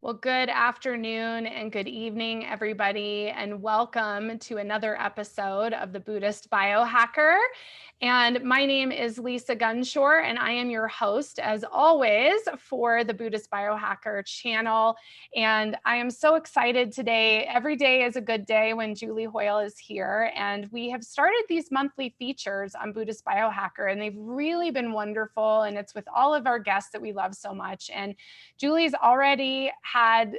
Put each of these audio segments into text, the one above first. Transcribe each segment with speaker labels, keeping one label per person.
Speaker 1: Well, good afternoon and good evening, everybody, and welcome to another episode of the Buddhist Biohacker. And my name is Lisa Gunshore, and I am your host, as always, for the Buddhist Biohacker channel. And I am so excited today. Every day is a good day when Julie Hoyle is here. And we have started these monthly features on Buddhist Biohacker, and they've really been wonderful. And it's with all of our guests that we love so much. And Julie's already had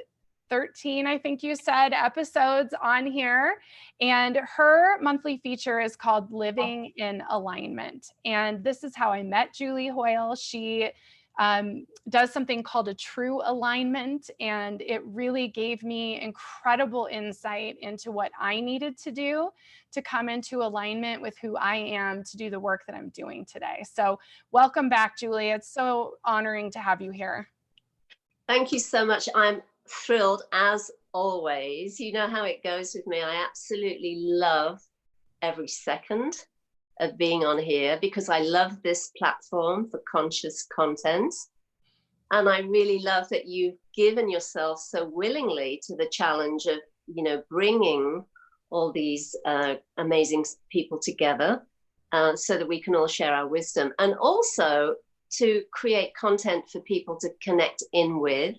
Speaker 1: 13, I think you said, episodes on here. And her monthly feature is called Living in Alignment. And this is how I met Julie Hoyle. She does something called a true alignment. And it really gave me incredible insight into what I needed to do to come into alignment with who I am to do the work that I'm doing today. So welcome back, Julie. It's so honoring to have you here.
Speaker 2: Thank you so much. I'm thrilled as always. You know how it goes with me. I absolutely love every second of being on here because I love this platform for conscious content. And I really love that you've given yourself so willingly to the challenge of, bringing all these amazing people together so that we can all share our wisdom, and also to create content for people to connect in with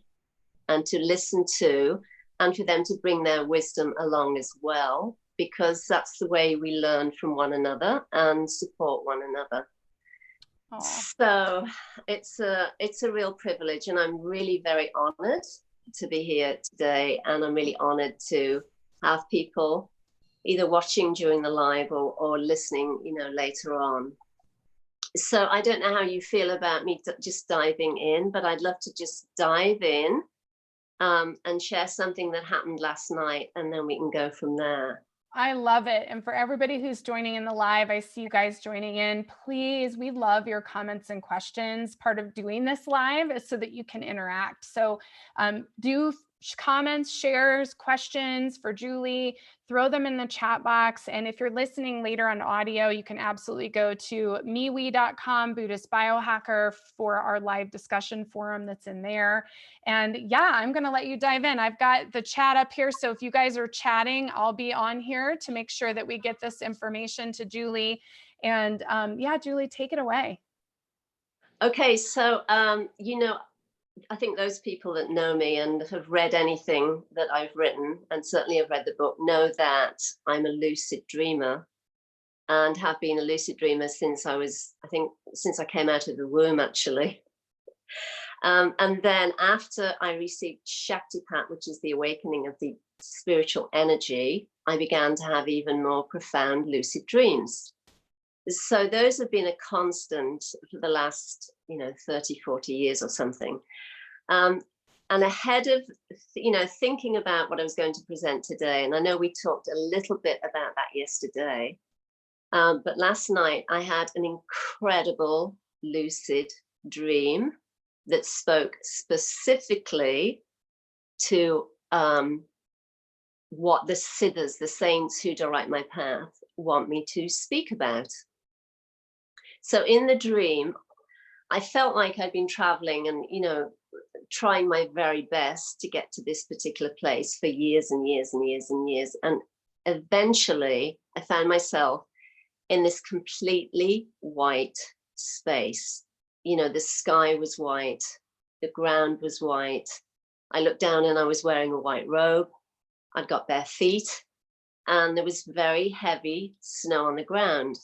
Speaker 2: and to listen to, and for them to bring their wisdom along as well, because that's the way we learn from one another and support one another. Aww. So it's a real privilege, and I'm really very honored to be here today, and I'm really honored to have people either watching during the live or listening, later on. So I don't know how you feel about me just diving in, but I'd love to just dive in and share something that happened last night, and then we can go from there.
Speaker 1: I love it. And for everybody who's joining in the live, I see you guys joining in. Please, we love your comments and questions. Part of doing this live is so that you can interact. So do comments, shares, questions for Julie, throw them in the chat box. And if you're listening later on audio, you can absolutely go to MeWe.com, Buddhist Biohacker, for our live discussion forum that's in there. And yeah, I'm going to let you dive in. I've got the chat up here. So if you guys are chatting, I'll be on here to make sure that we get this information to Julie. And yeah, Julie, take it away.
Speaker 2: Okay, so, I think those people that know me and have read anything that I've written, and certainly have read the book, know that I'm a lucid dreamer and have been a lucid dreamer since since I came out of the womb, actually. And then after I received Shaktipat, which is the awakening of the spiritual energy, I began to have even more profound lucid dreams. So those have been a constant for the last, 30, 40 years or something. And ahead of, thinking about what I was going to present today, and I know we talked a little bit about that yesterday, but last night I had an incredible lucid dream that spoke specifically to what the siddhas, the saints who direct my path, want me to speak about. So in the dream, I felt like I'd been traveling and, trying my very best to get to this particular place for years and years and years and years. And eventually I found myself in this completely white space. The sky was white, the ground was white. I looked down and I was wearing a white robe. I'd got bare feet, and there was very heavy snow on the ground.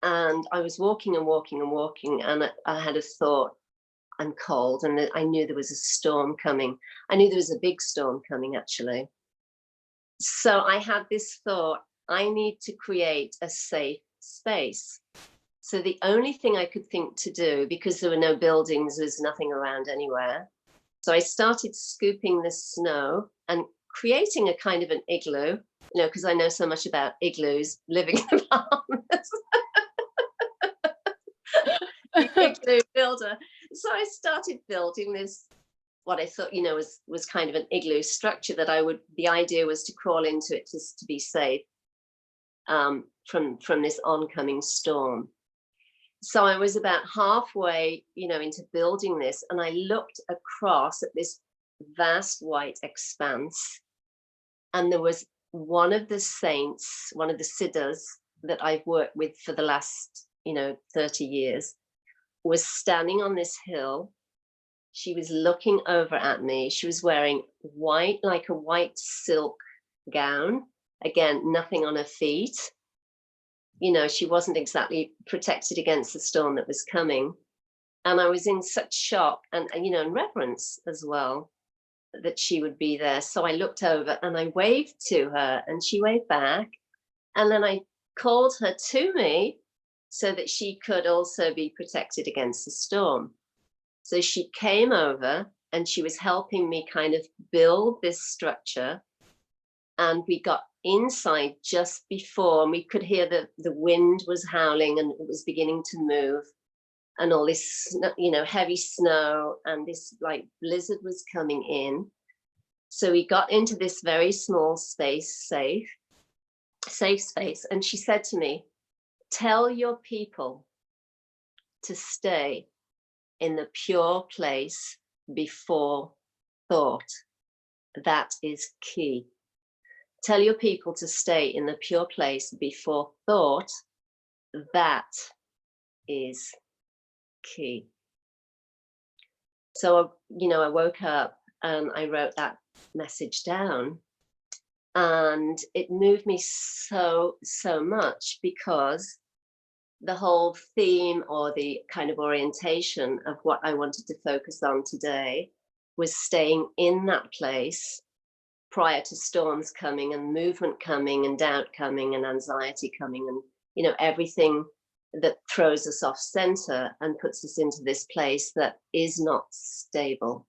Speaker 2: And I was walking and walking and walking, and I had a thought, I'm cold, and I knew there was a storm coming. I knew there was a big storm coming, actually. So I had this thought, I need to create a safe space. So the only thing I could think to do, because there were no buildings, there's nothing around anywhere. So I started scooping the snow and creating a kind of an igloo, because I know so much about igloos, living in the Bahamas. The igloo builder. So I started building this, what I thought, was kind of an igloo structure that the idea was to crawl into it just to be safe from this oncoming storm. So I was about halfway, into building this, and I looked across at this vast white expanse. And there was one of the saints, one of the siddhas that I've worked with for the last, 30 years, was standing on this hill. She was looking over at me. She was wearing white, like a white silk gown. Again, nothing on her feet. She wasn't exactly protected against the storm that was coming. And I was in such shock and reverence as well that she would be there. So I looked over and I waved to her and she waved back. And then I called her to me so that she could also be protected against the storm. So she came over and she was helping me kind of build this structure. And we got inside just before, and we could hear the wind was howling and it was beginning to move. And all this, heavy snow and this like blizzard was coming in. So we got into this very small space, safe space. And she said to me, tell your people to stay in the pure place before thought. That is key. Tell your people to stay in the pure place before thought. That is key. So, I woke up and I wrote that message down, and it moved me so much, because the whole theme or the kind of orientation of what I wanted to focus on today was staying in that place prior to storms coming and movement coming and doubt coming and anxiety coming and everything that throws us off center and puts us into this place that is not stable.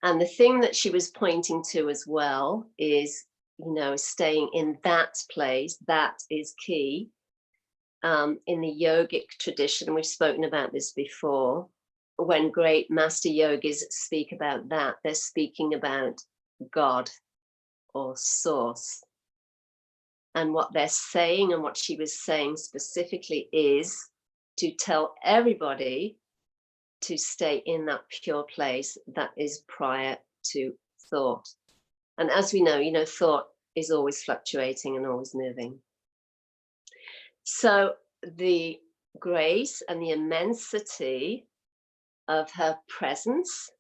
Speaker 2: And the thing that she was pointing to as well is, staying in that place. That is key. In the yogic tradition, we've spoken about this before, when great master yogis speak about that, they're speaking about God or source. And what they're saying, and what she was saying specifically, is to tell everybody to stay in that pure place that is prior to thought. And as we know, thought is always fluctuating and always moving. So the grace and the immensity of her presence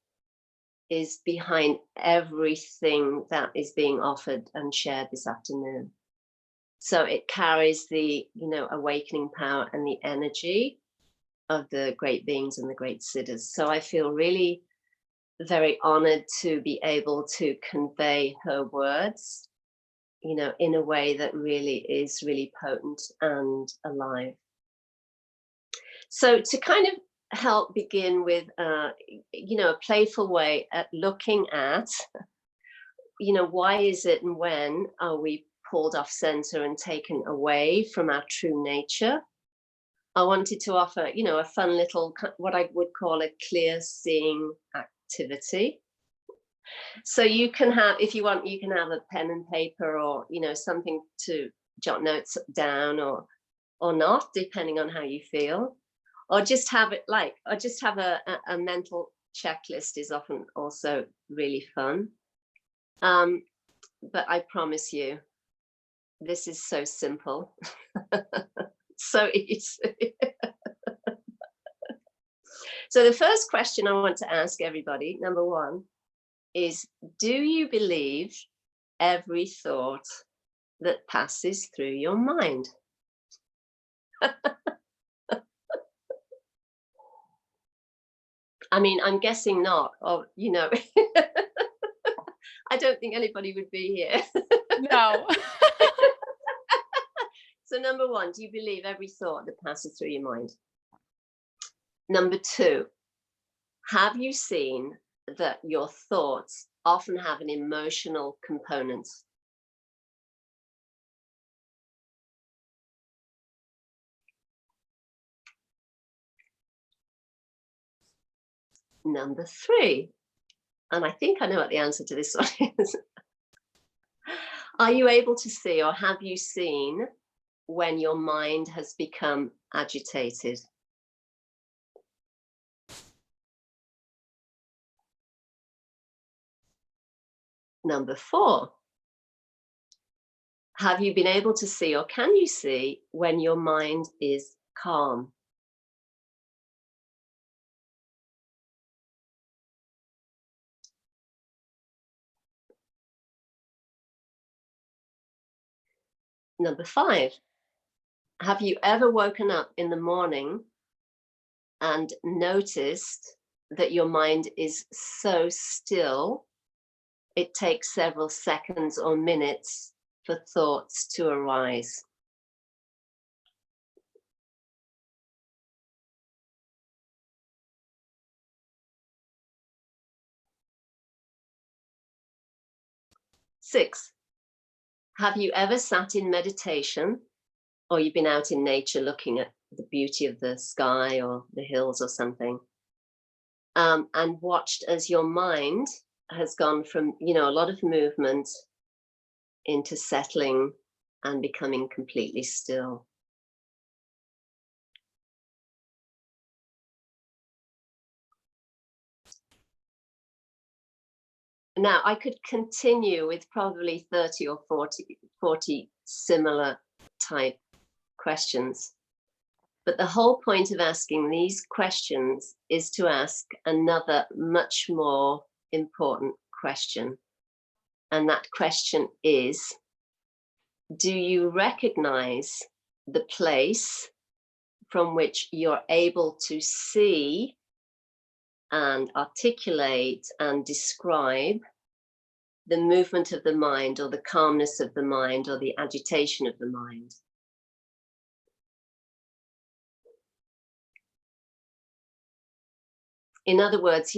Speaker 2: is behind everything that is being offered and shared this afternoon. So it carries the, awakening power and the energy of the great beings and the great siddhas. So I feel really very honored to be able to convey her words, in a way that really is really potent and alive. So to kind of help begin with, a playful way at looking at, why is it and when are we pulled off center and taken away from our true nature? I wanted to offer, a fun little, what I would call a clear seeing activity. So you can have, if you want, you can have a pen and paper or, something to jot notes down or not, depending on how you feel. Or just have it a mental checklist is often also really fun. But I promise you, this is so simple. So easy. So the first question I want to ask everybody, number one, is, do you believe every thought that passes through your mind? I mean, I'm guessing not, or, I don't think anybody would be here.
Speaker 1: No.
Speaker 2: So number one, do you believe every thought that passes through your mind? Number two, have you seen that your thoughts often have an emotional component? Number three, and I think I know what the answer to this one is. Are you able to see, or have you seen, when your mind has become agitated? Number 4, have you been able to see, or can you see, when your mind is calm? Number 5, have you ever woken up in the morning and noticed that your mind is so still, it takes several seconds or minutes for thoughts to arise? Six, have you ever sat in meditation, or you've been out in nature looking at the beauty of the sky or the hills or something, and watched as your mind has gone from, a lot of movement into settling and becoming completely still? Now, I could continue with probably 30 or 40 similar type questions. But the whole point of asking these questions is to ask another much more important question. And that question is, do you recognize the place from which you're able to see and articulate and describe the movement of the mind, or the calmness of the mind, or the agitation of the mind? In other words,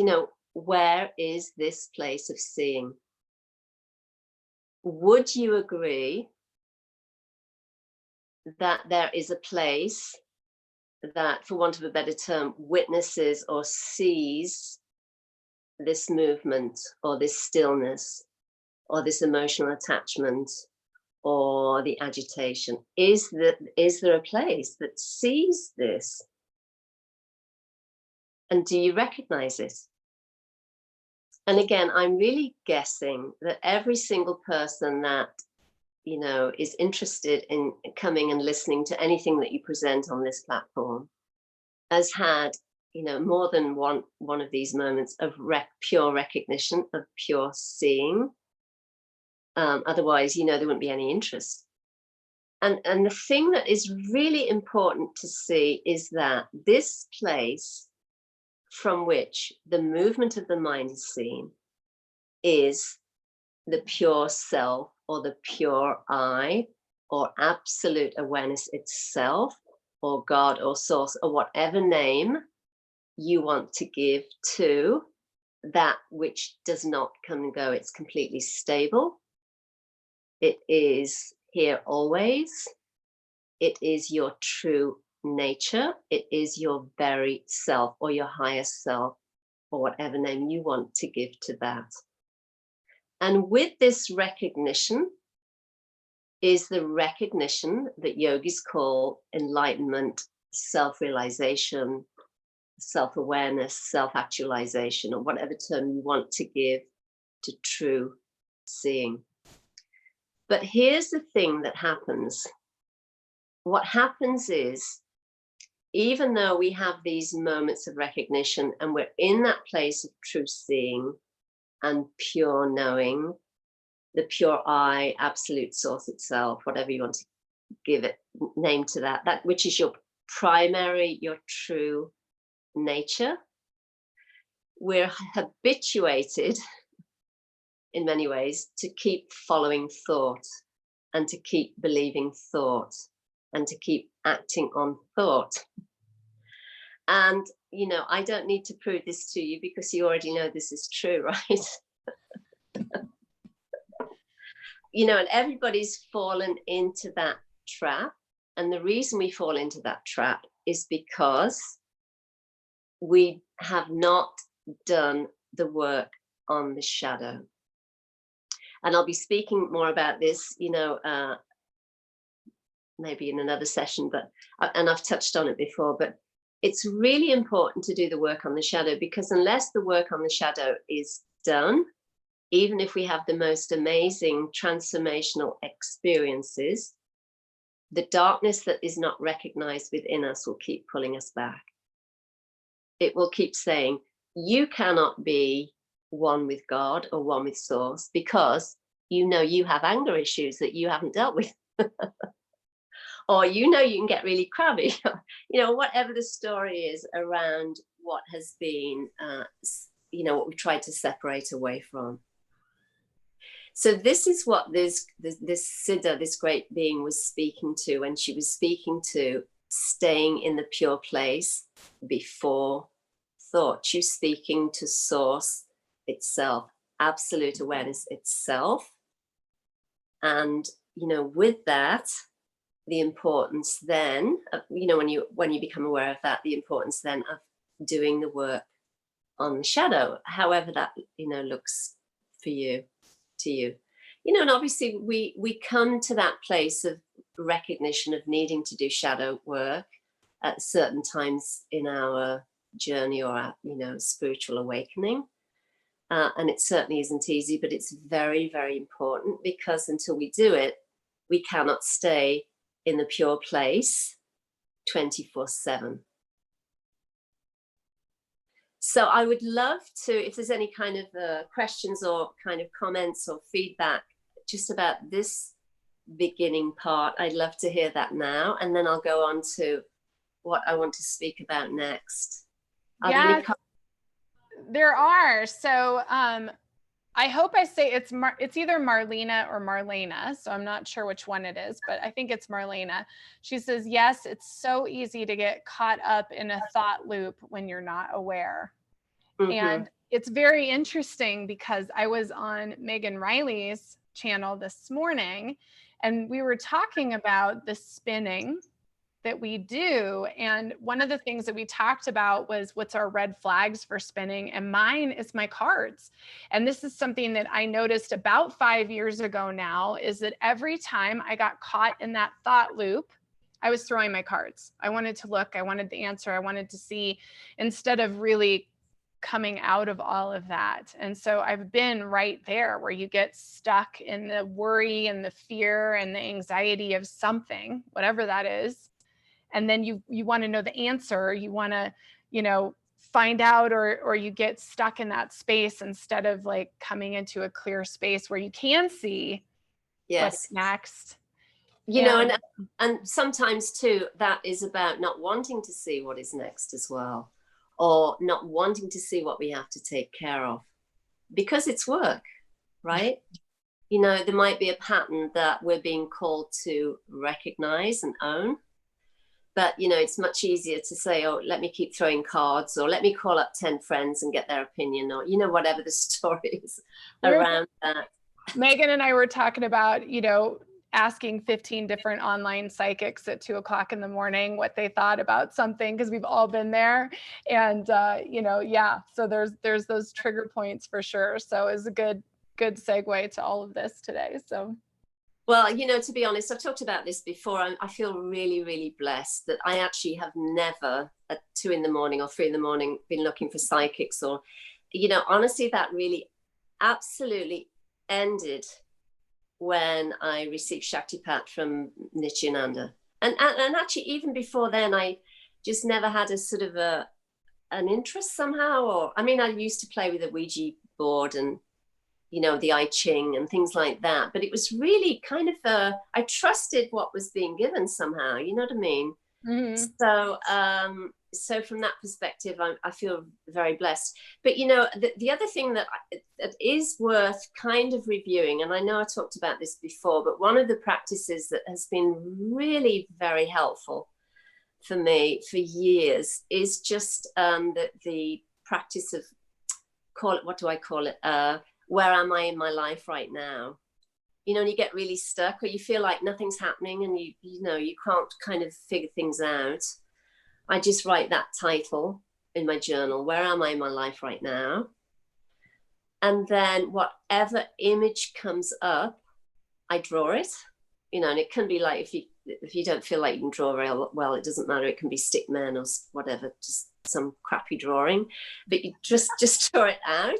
Speaker 2: where is this place of seeing? Would you agree that there is a place that, for want of a better term, witnesses or sees this movement, or this stillness, or this emotional attachment, or the agitation? Is there a place that sees this? And do you recognize it? And again, I'm really guessing that every single person that, is interested in coming and listening to anything that you present on this platform has had, more than one of these moments of pure recognition, of pure seeing. Otherwise, there wouldn't be any interest. And the thing that is really important to see is that this place from which the movement of the mind is seen is the pure self, or the pure I, or absolute awareness itself, or God, or source, or whatever name you want to give to that which does not come and go. It's completely stable. It is here always. It is your true nature. It is your very self, or your higher self, or whatever name you want to give to that. And with this recognition is the recognition that yogis call enlightenment, self-realization, self-awareness, self-actualization, or whatever term you want to give to true seeing. But here's the thing that happens. What happens is, even though we have these moments of recognition and we're in that place of true seeing and pure knowing, the pure I, absolute source itself, whatever you want to give it name to that which is your primary, your true nature, we're habituated in many ways to keep following thought, and to keep believing thought, and to keep acting on thought. And I don't need to prove this to you, because you already know this is true, right? And everybody's fallen into that trap. And the reason we fall into that trap is because we have not done the work on the shadow. And I'll be speaking more about this, maybe in another session, and I've touched on it before, but it's really important to do the work on the shadow, because unless the work on the shadow is done, even if we have the most amazing transformational experiences, the darkness that is not recognized within us will keep pulling us back. It will keep saying, you cannot be one with God or one with Source because you know you have anger issues that you haven't dealt with. Or you know you can get really crabby, you know, whatever the story is around what has been, you know, what we tried to separate away from. So this is what this Siddha, this great being, was speaking to when she was speaking to staying in the pure place before thought. She was speaking to Source itself, absolute awareness itself. And, you know, with that, the importance then, you know, when you become aware of that, the importance then of doing the work on the shadow, however that, you know, looks for you, to you. You know, and obviously we come to that place of recognition of needing to do shadow work at certain times in our journey or our, you know, spiritual awakening. And it certainly isn't easy, but it's very, very important, because until we do it, we cannot stay in the pure place 24/7. So I would love to, if there's any kind of questions or kind of comments or feedback just about this beginning part, I'd love to hear that now. And then I'll go on to what I want to speak about next.
Speaker 1: Yes, there are. So I hope I say it's either Marlena or Marlena, so I'm not sure which one it is, but I think it's Marlena. She says, yes, it's so easy to get caught up in a thought loop when you're not aware. Mm-hmm. And it's very interesting because I was on Megan Riley's channel this morning, and we were talking about the spinning that we do. And one of the things that we talked about was what's our red flags for spinning. And mine is my cards. And this is something that I noticed about 5 years ago now, is that every time I got caught in that thought loop, I was throwing my cards. I wanted to look, I wanted the answer, I wanted to see, instead of really coming out of all of that. And so I've been right there where you get stuck in the worry and the fear and the anxiety of something, whatever that is. And then you want to know the answer, you want to, you know, find out, or you get stuck in that space instead of like coming into a clear space where you can see what's next.
Speaker 2: You know, and sometimes too, that is about not wanting to see what is next as well, or not wanting to see what we have to take care of, because it's work, right? You know, there might be a pattern that we're being called to recognize and own. But, you know, it's much easier to say, oh, let me keep throwing cards, or let me call up 10 friends and get their opinion, or, you know, whatever the story is around that.
Speaker 1: Megan and I were talking about, you know, asking 15 different online psychics at 2 o'clock in the morning what they thought about something, because we've all been there. And, you know, yeah, so there's those trigger points for sure. So it's a good segue to all of this today. So.
Speaker 2: Well, you know, to be honest, I've talked about this before. I feel really, really blessed that I actually have never at 2 in the morning or 3 in the morning been looking for psychics, or, you know, honestly, that really absolutely ended when I received Shaktipat from Nityananda. And actually, even before then, I just never had a sort of an interest somehow. Or, I mean, I used to play with a Ouija board and, you know, the I Ching and things like that. But it was really kind of, I trusted what was being given somehow, you know what I mean? Mm-hmm. So from that perspective, I feel very blessed. But, you know, the other thing that is worth kind of reviewing, and I know I talked about this before, but one of the practices that has been really very helpful for me for years is just the practice of, what do I call it? Where am I in my life right now? You know, and you get really stuck, or you feel like nothing's happening, and you know, you can't kind of figure things out. I just write that title in my journal. Where am I in my life right now? And then whatever image comes up, I draw it. You know, and it can be like, if you don't feel like you can draw very well, it doesn't matter. It can be stick man or whatever, just some crappy drawing, but you just draw it out.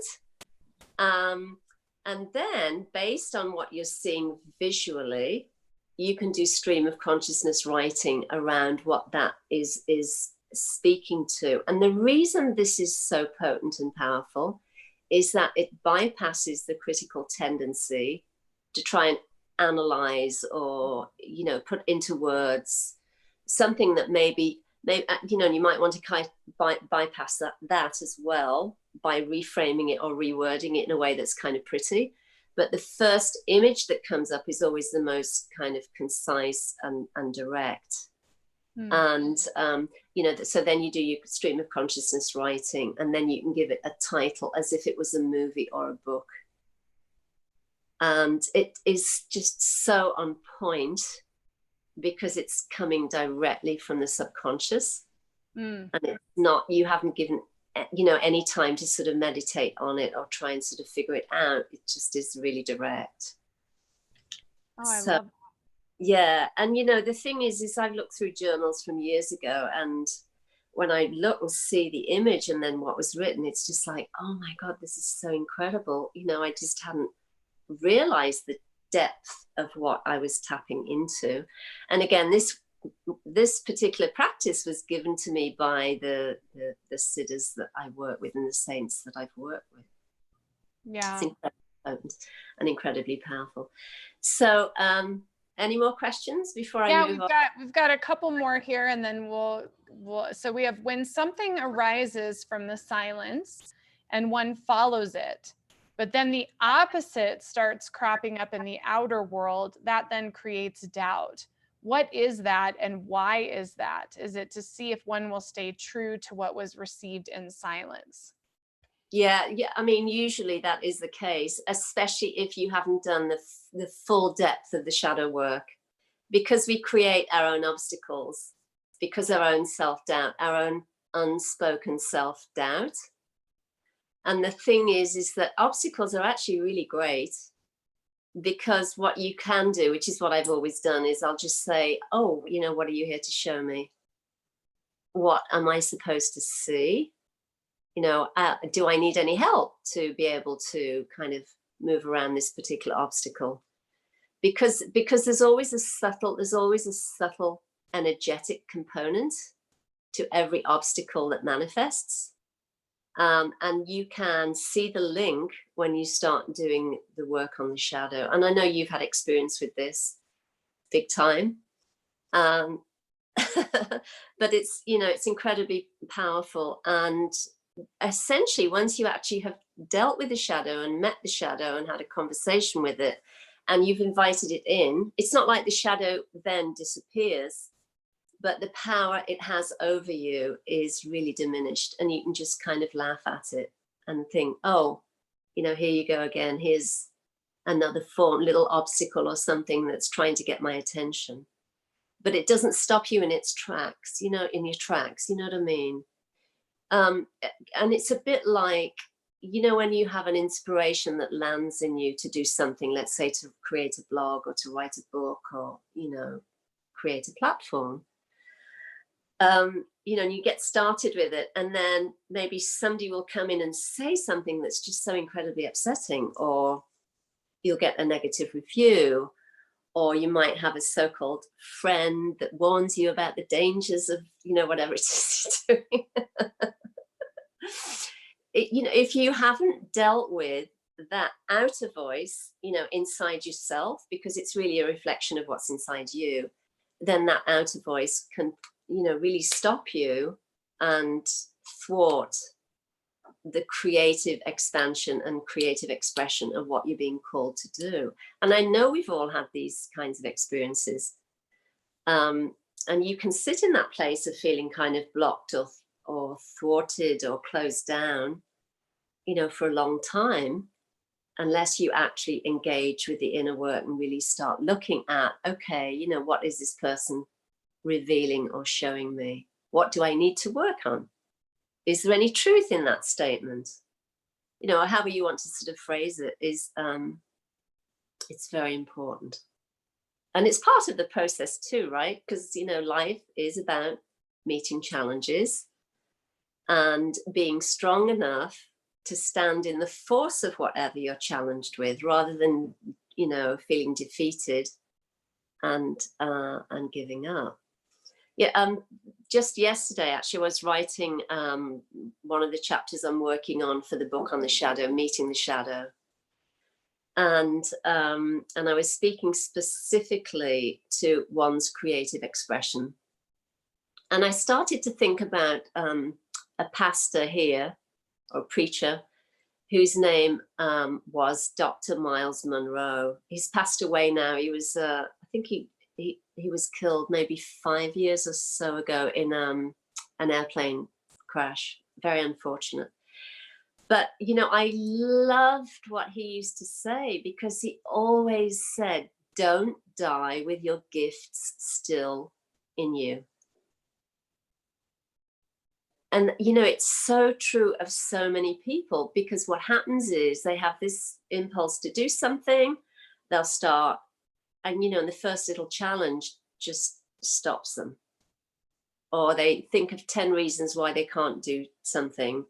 Speaker 2: And then based on what you're seeing visually, you can do stream of consciousness writing around what that is speaking to. And the reason this is so potent and powerful is that it bypasses the critical tendency to try and analyze or, you know, put into words something that maybe you know, you might want to kind of bypass that as well by reframing it or rewording it in a way that's kind of pretty. But the first image that comes up is always the most kind of concise and direct. And, you know, so then you do your stream of consciousness writing, and then you can give it a title as if it was a movie or a book. And it is just so on point because it's coming directly from the subconscious. And it's not, you haven't given, you know, any time to sort of meditate on it or try and sort of figure it out. It just is really direct.
Speaker 1: Oh, I love that.
Speaker 2: Yeah. And, you know, the thing is I've looked through journals from years ago, and when I look and see the image and then what was written, it's just like, oh my God, this is so incredible. You know, I just hadn't realized the depth of what I was tapping into. And again, this particular practice was given to me by the siddhas that I work with and the saints that I've worked with.
Speaker 1: Yeah.
Speaker 2: It's incredibly potent and incredibly powerful. So any more questions before I move on?
Speaker 1: We've got a couple more here, and then we'll so we have, when something arises from the silence and one follows it, but then the opposite starts cropping up in the outer world, that then creates doubt. What is that, and why is that? Is it to see if one will stay true to what was received in silence?
Speaker 2: Yeah. I mean, usually that is the case, especially if you haven't done the full depth of the shadow work, because we create our own obstacles, because our own self-doubt, our own unspoken self-doubt. And the thing is that obstacles are actually really great, because what you can do, which is what I've always done, is I'll just say, oh, you know, what are you here to show me? What am I supposed to see? You know, do I need any help to be able to kind of move around this particular obstacle? Because there's always a subtle energetic component to every obstacle that manifests. And you can see the link when you start doing the work on the shadow. And I know you've had experience with this big time. But it's, you know, it's incredibly powerful. And essentially, once you actually have dealt with the shadow and met the shadow and had a conversation with it, and you've invited it in, it's not like the shadow then disappears, but the power it has over you is really diminished. And you can just kind of laugh at it and think, oh, you know, here you go again. Here's another little obstacle or something that's trying to get my attention. But it doesn't stop you in its tracks, you know, you know what I mean? And it's a bit like, you know, when you have an inspiration that lands in you to do something, let's say to create a blog or to write a book or, you know, create a platform. You know, and you get started with it, and then maybe somebody will come in and say something that's just so incredibly upsetting, or you'll get a negative review, or you might have a so-called friend that warns you about the dangers of, you know, whatever it is you're doing. You know, if you haven't dealt with that outer voice, you know, inside yourself, because it's really a reflection of what's inside you, then that outer voice can, you know, really stop you and thwart the creative expansion and creative expression of what you're being called to do. And I know we've all had these kinds of experiences. And you can sit in that place of feeling kind of blocked or thwarted or closed down, you know, for a long time, unless you actually engage with the inner work and really start looking at, okay, you know, what is this person revealing or showing me? What do I need to work on? Is there any truth in that statement? You know, or however you want to sort of phrase it, is it's very important. And it's part of the process too, right? Because, you know, life is about meeting challenges and being strong enough to stand in the force of whatever you're challenged with, rather than, you know, feeling defeated and giving up. Yeah, just yesterday, actually, I was writing one of the chapters I'm working on for the book on the shadow, Meeting the Shadow. And I was speaking specifically to one's creative expression. And I started to think about a pastor here, or preacher, whose name was Dr. Miles Monroe. He's passed away now. He was, I think he was killed maybe 5 years or so ago in an airplane crash. Very unfortunate. But, you know, I loved what he used to say, because he always said, don't die with your gifts still in you. And, you know, it's so true of so many people, because what happens is they have this impulse to do something, they'll start, and, you know, and the first little challenge just stops them. Or they think of 10 reasons why they can't do something,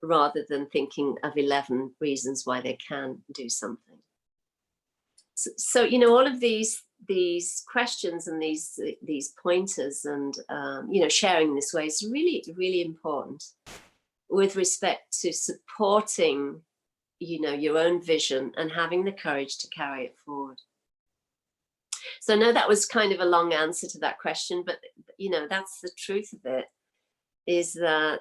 Speaker 2: rather than thinking of 11 reasons why they can do something. So you know, all of these questions and these pointers, and you know, sharing this way is really, really important with respect to supporting, you know, your own vision and having the courage to carry it forward. So I know that was kind of a long answer to that question, but, you know, that's the truth of it, is that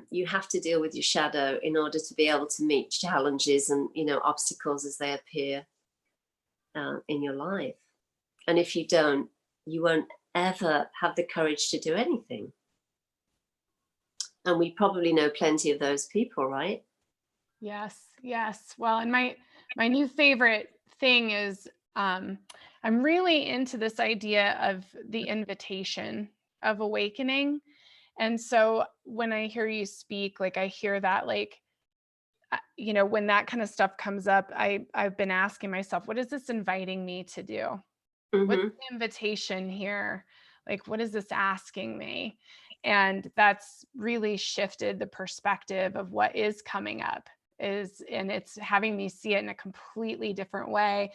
Speaker 2: you have to deal with your shadow in order to be able to meet challenges and, you know, obstacles as they appear in your life. And if you don't, you won't ever have the courage to do anything. And we probably know plenty of those people, right?
Speaker 1: Yes, yes. Well, and my new favorite thing is I'm really into this idea of the invitation of awakening. And so when I hear you speak, like, I hear that, like, you know, when that kind of stuff comes up, I've been asking myself, what is this inviting me to do?
Speaker 2: Mm-hmm.
Speaker 1: What's the invitation here? Like, what is this asking me? And that's really shifted the perspective of what is coming up, and it's having me see it in a completely different way.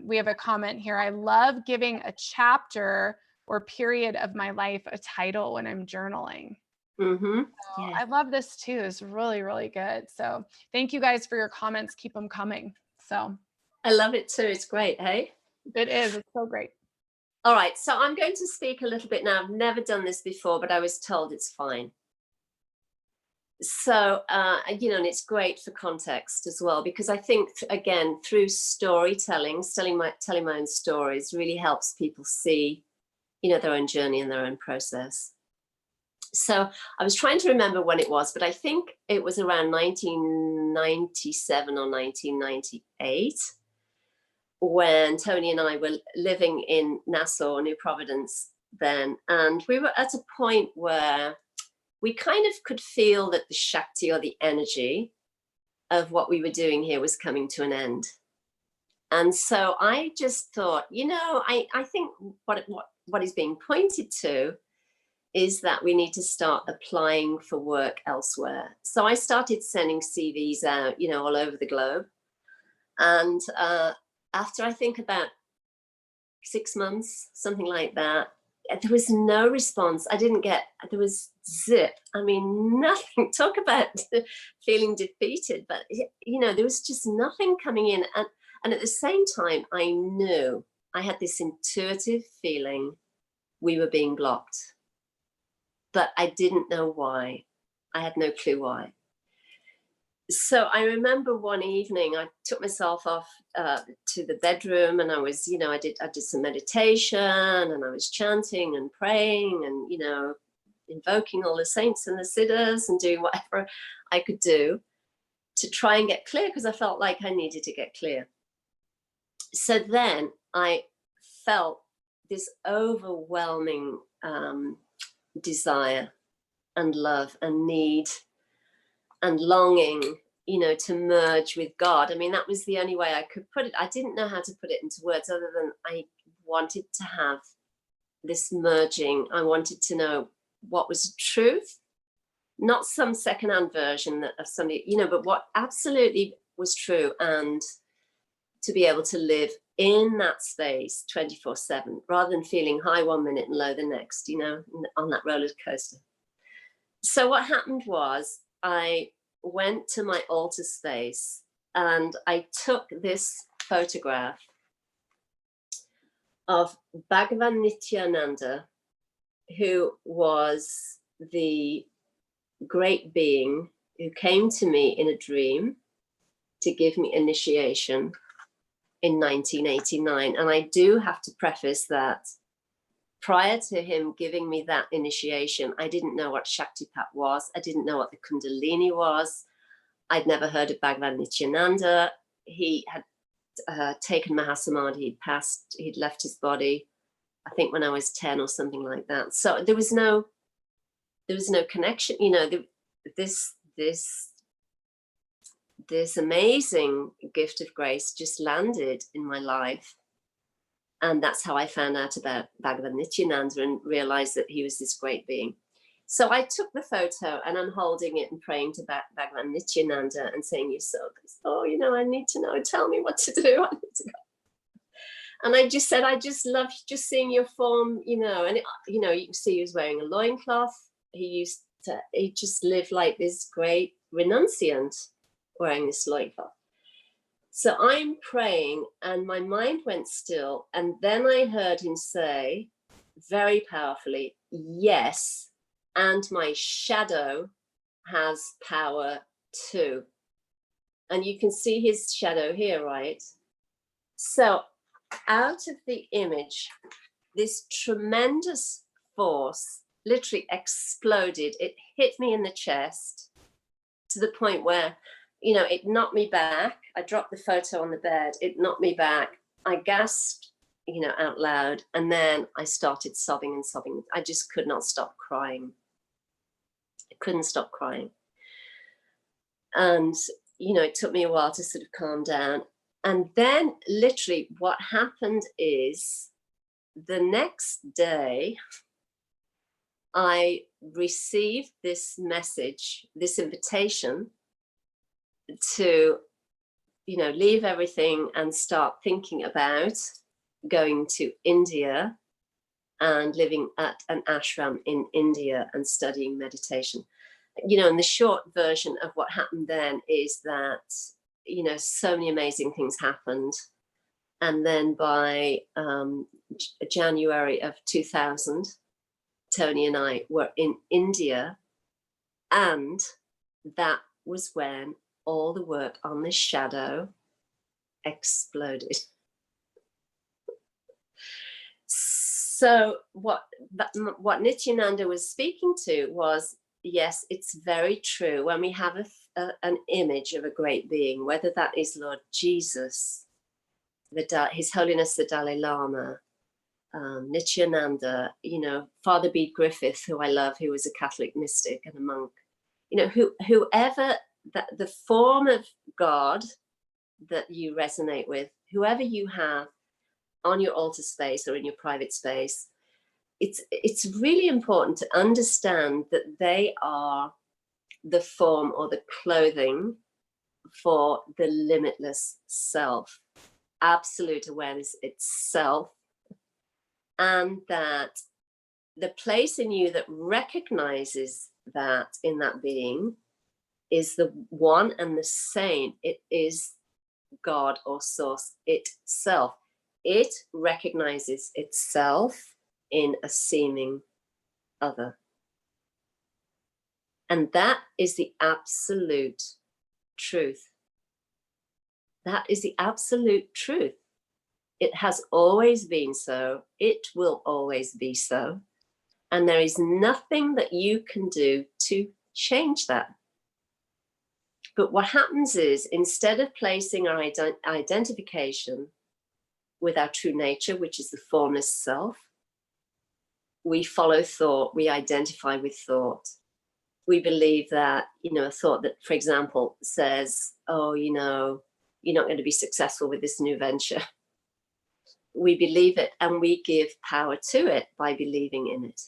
Speaker 1: We have a comment here. I love giving a chapter or period of my life a title when I'm journaling.
Speaker 2: Mm-hmm.
Speaker 1: So
Speaker 2: Yeah.
Speaker 1: I love this too. It's really, really good. So thank you guys for your comments. Keep them coming. So
Speaker 2: I love it too. It's great, hey?
Speaker 1: it is. It's so great.
Speaker 2: All right, so I'm going to speak a little bit now. I've never done this before, but I was told it's fine. So, you know, and it's great for context as well, because I think, again, through storytelling, telling my own stories really helps people see, you know, their own journey and their own process. So I was trying to remember when it was, but I think it was around 1997 or 1998. When Tony and I were living in Nassau, New Providence then, and we were at a point where we kind of could feel that the Shakti, or the energy of what we were doing here, was coming to an end. And so I just thought, you know, I think what is being pointed to is that we need to start applying for work elsewhere. So I started sending CVs out, you know, all over the globe. And after I think about 6 months, something like that, there was no response. There was zip. I mean, nothing. Talk about feeling defeated, but, you know, there was just nothing coming in. And at the same time, I knew, I had this intuitive feeling we were being blocked, but I didn't know why. I had no clue why. So I remember one evening I took myself off to the bedroom, and I was, you know, I did some meditation, and I was chanting and praying and, you know, invoking all the saints and the siddhas and doing whatever I could do to try and get clear, because I felt like I needed to get clear. So then I felt this overwhelming desire and love and need and longing, you know, to merge with God. I mean, that was the only way I could put it. I didn't know how to put it into words other than I wanted to have this merging. I wanted to know what was truth not some secondhand version of somebody, you know, but what absolutely was true. And to be able to live in that space 24/7, rather than feeling high one minute and low the next, you know, on that roller coaster. So what happened was I went to my altar space and I took this photograph of Bhagavan Nityananda, who was the great being who came to me in a dream to give me initiation in 1989. And I do have to preface that prior to him giving me that initiation, I didn't know what Shaktipat was. I didn't know what the Kundalini was. I'd never heard of Bhagavan Nityananda. He had taken Mahasamadhi, he'd left his body, I think when I was 10 or something like that. So there was no connection, you know. This amazing gift of grace just landed in my life. And that's how I found out about Bhagavan Nityananda and realized that he was this great being. So I took the photo and I'm holding it and praying to Bhagavan Nityananda and saying, "You so, oh, you know, I need to know, tell me what to do. I need to go." And I just said, "I just love just seeing your form, you know." And, you know, you can see he was wearing a loincloth. He just lived like this great renunciant wearing this loincloth. So I'm praying and my mind went still. And then I heard him say very powerfully, "Yes, and my shadow has power too." And you can see his shadow here, right? So out of the image, this tremendous force literally exploded. It hit me in the chest to the point where, you know, it knocked me back. I dropped the photo on the bed. It knocked me back. I gasped, you know, out loud. And then I started sobbing and sobbing. I just could not stop crying. I couldn't stop crying. And, you know, it took me a while to sort of calm down. And then literally what happened is the next day, I received this message, this invitation to, you know, leave everything and start thinking about going to India and living at an ashram in India and studying meditation. You know, and the short version of what happened then is that, you know, so many amazing things happened. And then by January of 2000, Tony and I were in India, and that was when all the work on the shadow exploded. So what Nityananda was speaking to was, yes, it's very true. When we have an image of a great being, whether that is Lord Jesus, His Holiness the Dalai Lama, Nityananda, you know, Father Bede Griffith, who I love, who was a Catholic mystic and a monk, you know, whoever the form of God that you resonate with, whoever you have on your altar space or in your private space, it's really important to understand that they are the form or the clothing for the limitless self, absolute awareness itself, and that the place in you that recognizes that in that being is the one and the same. It is God or source itself. It recognizes itself in a seeming other. And that is the absolute truth. That is the absolute truth. It has always been so. It will always be so. And there is nothing that you can do to change that. But what happens is, instead of placing our identification with our true nature, which is the formless self, we follow thought, we identify with thought. We believe that, you know, a thought that, for example, says, "Oh, you know, you're not going to be successful with this new venture." We believe it and we give power to it by believing in it.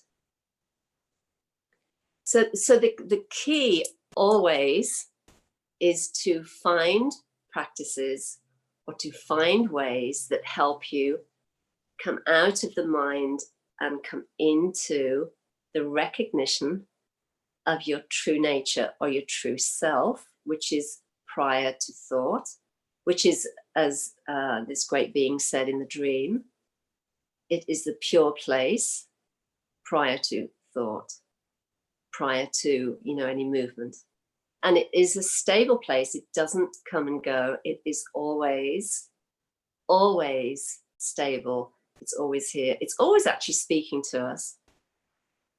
Speaker 2: So the key always is to find practices or to find ways that help you come out of the mind and come into the recognition of your true nature or your true self, which is prior to thought, which is, as this great being said in the dream, it is the pure place prior to thought, prior to, any movement. And it is a stable place. It doesn't come and go. It is always, always stable. It's always here. It's always actually speaking to us.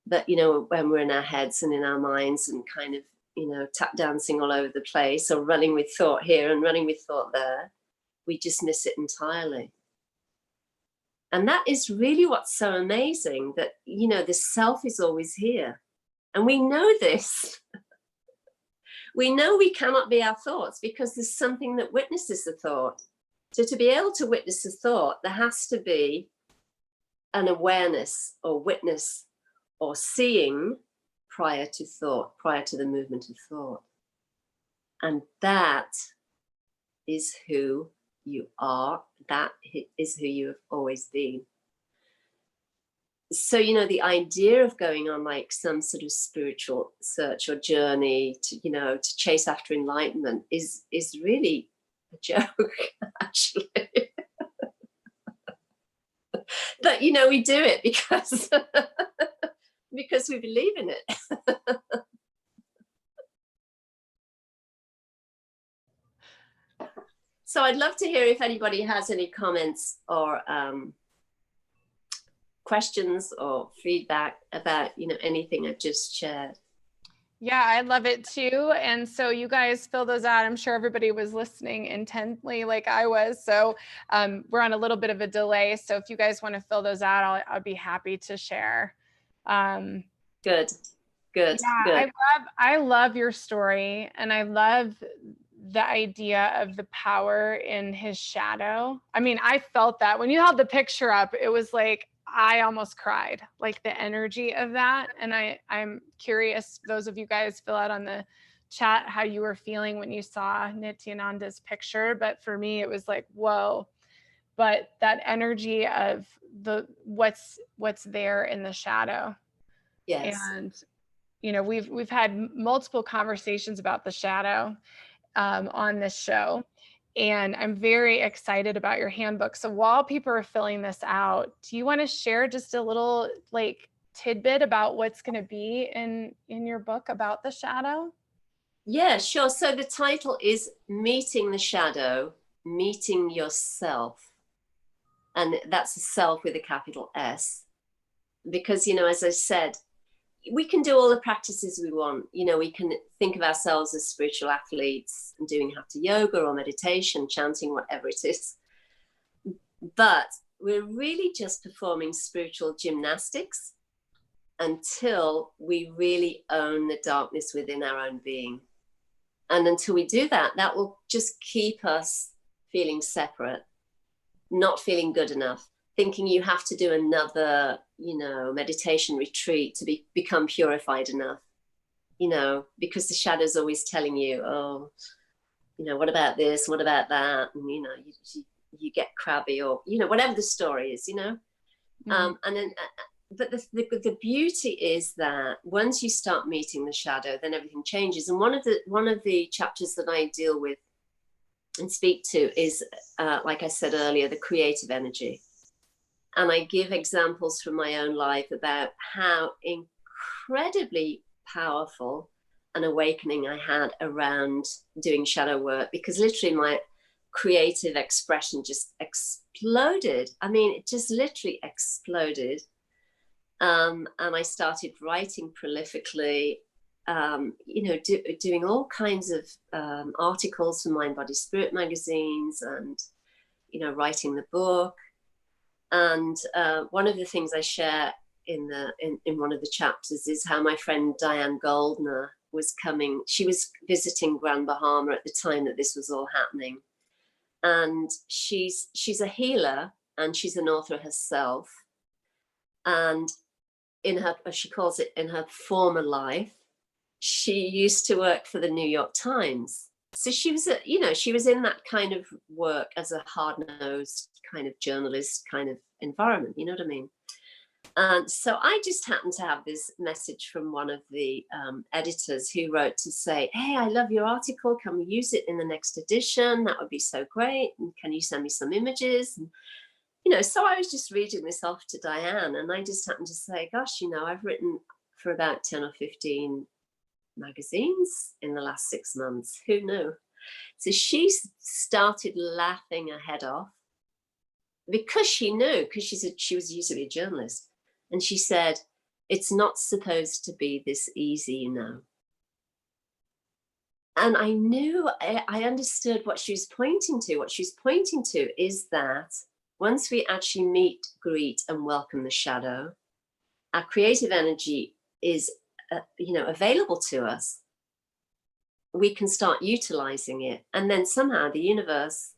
Speaker 2: But, when we're in our heads and in our minds and kind of, tap dancing all over the place or running with thought here and running with thought there, we just miss it entirely. And that is really what's so amazing, that, the self is always here. And we know this. We know we cannot be our thoughts because there's something that witnesses the thought. So to be able to witness a thought, there has to be an awareness or witness or seeing prior to thought, prior to the movement of thought. And that is who you are. That is who you have always been. So, the idea of going on like some sort of spiritual search or journey to, to chase after enlightenment is really a joke, actually. But, we do it because, because we believe in it. So I'd love to hear if anybody has any comments or questions or feedback about, anything I've just shared.
Speaker 1: Yeah, I love it too. And so you guys fill those out. I'm sure everybody was listening intently like I was. So we're on a little bit of a delay. So if you guys want to fill those out, I'll be happy to share.
Speaker 2: Good. Good.
Speaker 1: I love your story. And I love the idea of the power in his shadow. I mean, I felt that when you held the picture up, it was like, I almost cried, like the energy of that. And I'm curious, those of you guys fill out on the chat how you were feeling when you saw Nityananda's picture. But for me, it was like, whoa. But that energy of what's there in the shadow.
Speaker 2: Yes.
Speaker 1: And, we've had multiple conversations about the shadow on this show. And I'm very excited about your handbook. So while people are filling this out, do you want to share just a little tidbit about what's going to be in your book about the shadow?
Speaker 2: Yeah, sure. So the title is Meeting the Shadow, Meeting Yourself. And that's a self with a capital S. Because, as I said, we can do all the practices we want. We can think of ourselves as spiritual athletes and doing hatha yoga or meditation, chanting, whatever it is. But we're really just performing spiritual gymnastics until we really own the darkness within our own being. And until we do that, that will just keep us feeling separate, not feeling good enough, thinking you have to do another, meditation retreat to become purified enough, because the shadow's always telling you, oh, what about this? What about that? And, you get crabby or, whatever the story is,
Speaker 1: Mm-hmm.
Speaker 2: And then, but the beauty is that once you start meeting the shadow, then everything changes. And one of the chapters that I deal with and speak to is, like I said earlier, the creative energy. And I give examples from my own life about how incredibly powerful an awakening I had around doing shadow work, because literally my creative expression just exploded. I mean, it just literally exploded. And I started writing prolifically, doing all kinds of articles for Mind, Body, Spirit magazines and, writing the book. And one of the things I share in one of the chapters is how my friend Diane Goldner was coming. She was visiting Grand Bahama at the time that this was all happening. And she's a healer and she's an author herself. And in her, as she calls it, in her former life, she used to work for the New York Times. So she was, she was in that kind of work as a hard-nosed kind of journalist kind of environment, you know what I mean? And so I just happened to have this message from one of the editors who wrote to say, hey, I love your article. Can we use it in the next edition? That would be so great. And can you send me some images? And, so I was just reading this off to Diane, and I just happened to say, gosh, I've written for about 10 or 15 magazines in the last 6 months. Who knew? So she started laughing her head off because she knew, because she was usually a journalist. And she said, it's not supposed to be this easy, And I knew, I understood what she was pointing to. What she's pointing to is that once we actually meet, greet, and welcome the shadow, our creative energy is, available to us. We can start utilizing it. And then somehow the universe,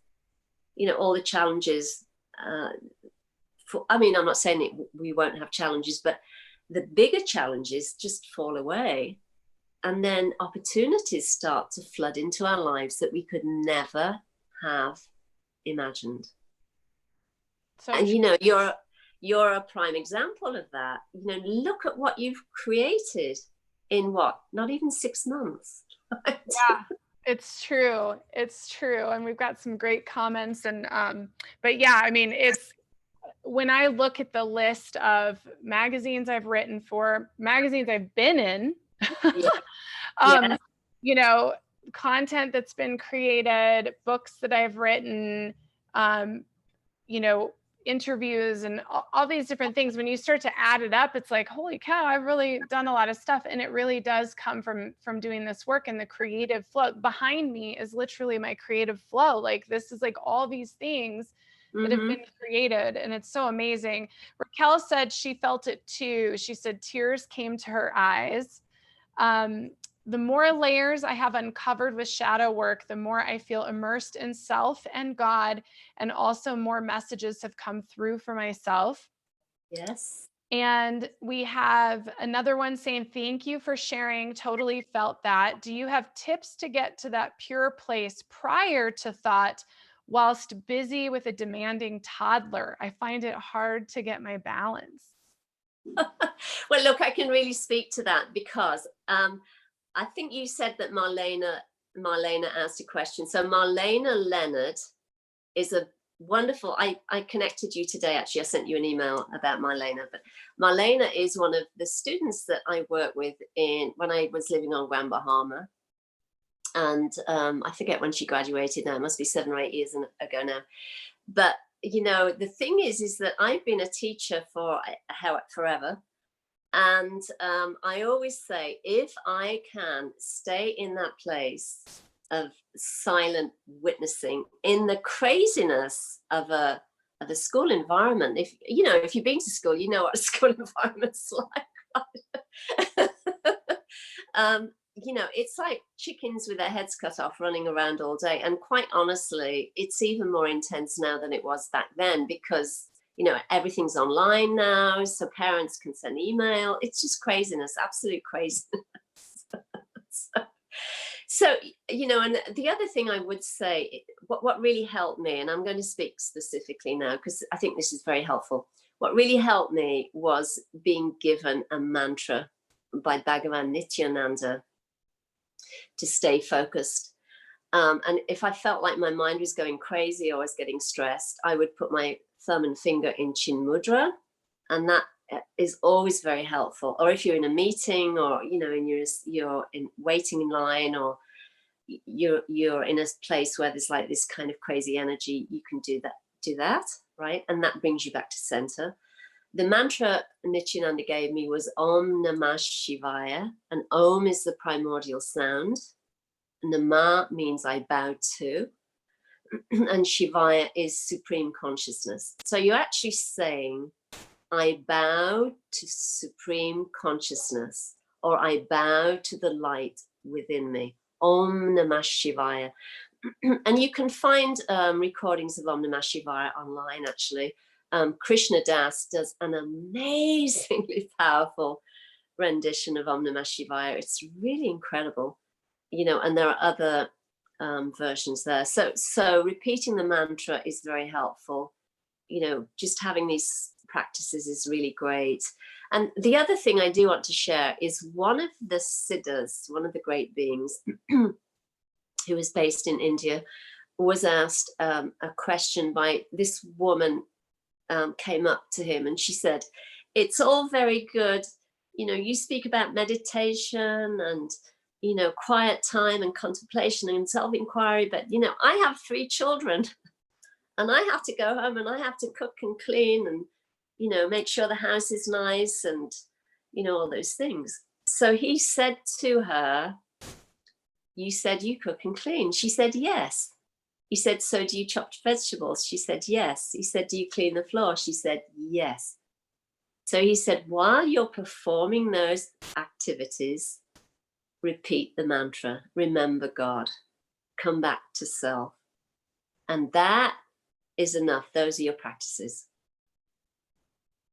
Speaker 2: all the challenges, I'm not saying we won't have challenges, but the bigger challenges just fall away. And then opportunities start to flood into our lives that we could never have imagined. So, and you're a prime example of that. Look at what you've created in not even 6 months. Right?
Speaker 1: Yeah, it's true. It's true. And we've got some great comments. And but yeah, it's, when I look at the list of magazines I've written for, magazines I've been in, content that's been created, books that I've written, interviews and all these different things, when you start to add it up, it's like, holy cow, I've really done a lot of stuff. And it really does come from doing this work, and the creative flow behind me is literally my creative flow. Like, this is like all these things that have been created, and it's so amazing. Raquel said she felt it too. She said tears came to her eyes. The more layers I have uncovered with shadow work, the more I feel immersed in self and God, and also more messages have come through for myself.
Speaker 2: Yes.
Speaker 1: And we have another one saying, thank you for sharing. Totally felt that. Do you have tips to get to that pure place prior to thought, whilst busy with a demanding toddler? I find it hard to get my balance.
Speaker 2: Well, look, I can really speak to that because I think you said that Marlena asked a question. So Marlena Leonard is a wonderful, I connected you today, actually. I sent you an email about Marlena, but Marlena is one of the students that I worked with when I was living on Grand Bahama. And I forget when she graduated now, it must be 7 or 8 years ago now. But, the thing is that I've been a teacher for forever. And I always say, if I can stay in that place of silent witnessing in the craziness of a school environment, if you've been to school, you know what a school environment's like. It's like chickens with their heads cut off running around all day. And quite honestly, it's even more intense now than it was back then, because everything's online now, so parents can send email. It's just craziness, absolute craziness. So, and the other thing I would say, what really helped me, and I'm going to speak specifically now because I think this is very helpful. What really helped me was being given a mantra by Bhagavan Nityananda to stay focused. And if I felt like my mind was going crazy or I was getting stressed, I would put my thumb and finger in Chin Mudra, and that is always very helpful. Or if you're in a meeting, or you're in waiting in line, or you're in a place where there's like this kind of crazy energy, you can do that, right? And that brings you back to center. The mantra Nityananda gave me was Om Namah Shivaya, and Om is the primordial sound. Namah means I bow to, and Shivaya is supreme consciousness. So you're actually saying, I bow to supreme consciousness, or I bow to the light within me. Om Namah Shivaya. And you can find recordings of Om Namah Shivaya online, actually. Krishna Das does an amazingly powerful rendition of Om Namah Shivaya. It's really incredible, you know, and there are other versions there. So repeating the mantra is very helpful. You know, just having these practices is really great. And the other thing I do want to share is one of the siddhas, one of the great beings who was based in India, was asked a question by this woman. Came up to him and she said, it's all very good, you know, you speak about meditation and, you know, quiet time and contemplation and self-inquiry, but, you know, I have 3 children and I have to go home and I have to cook and clean and, you know, make sure the house is nice and, you know, all those things. So he said to her, you said you cook and clean. She said, yes. He said, so do you chop vegetables? She said, yes. He said, do you clean the floor? She said, yes. So he said, while you're performing those activities, repeat the mantra, remember God, come back to self. And that is enough. Those are your practices.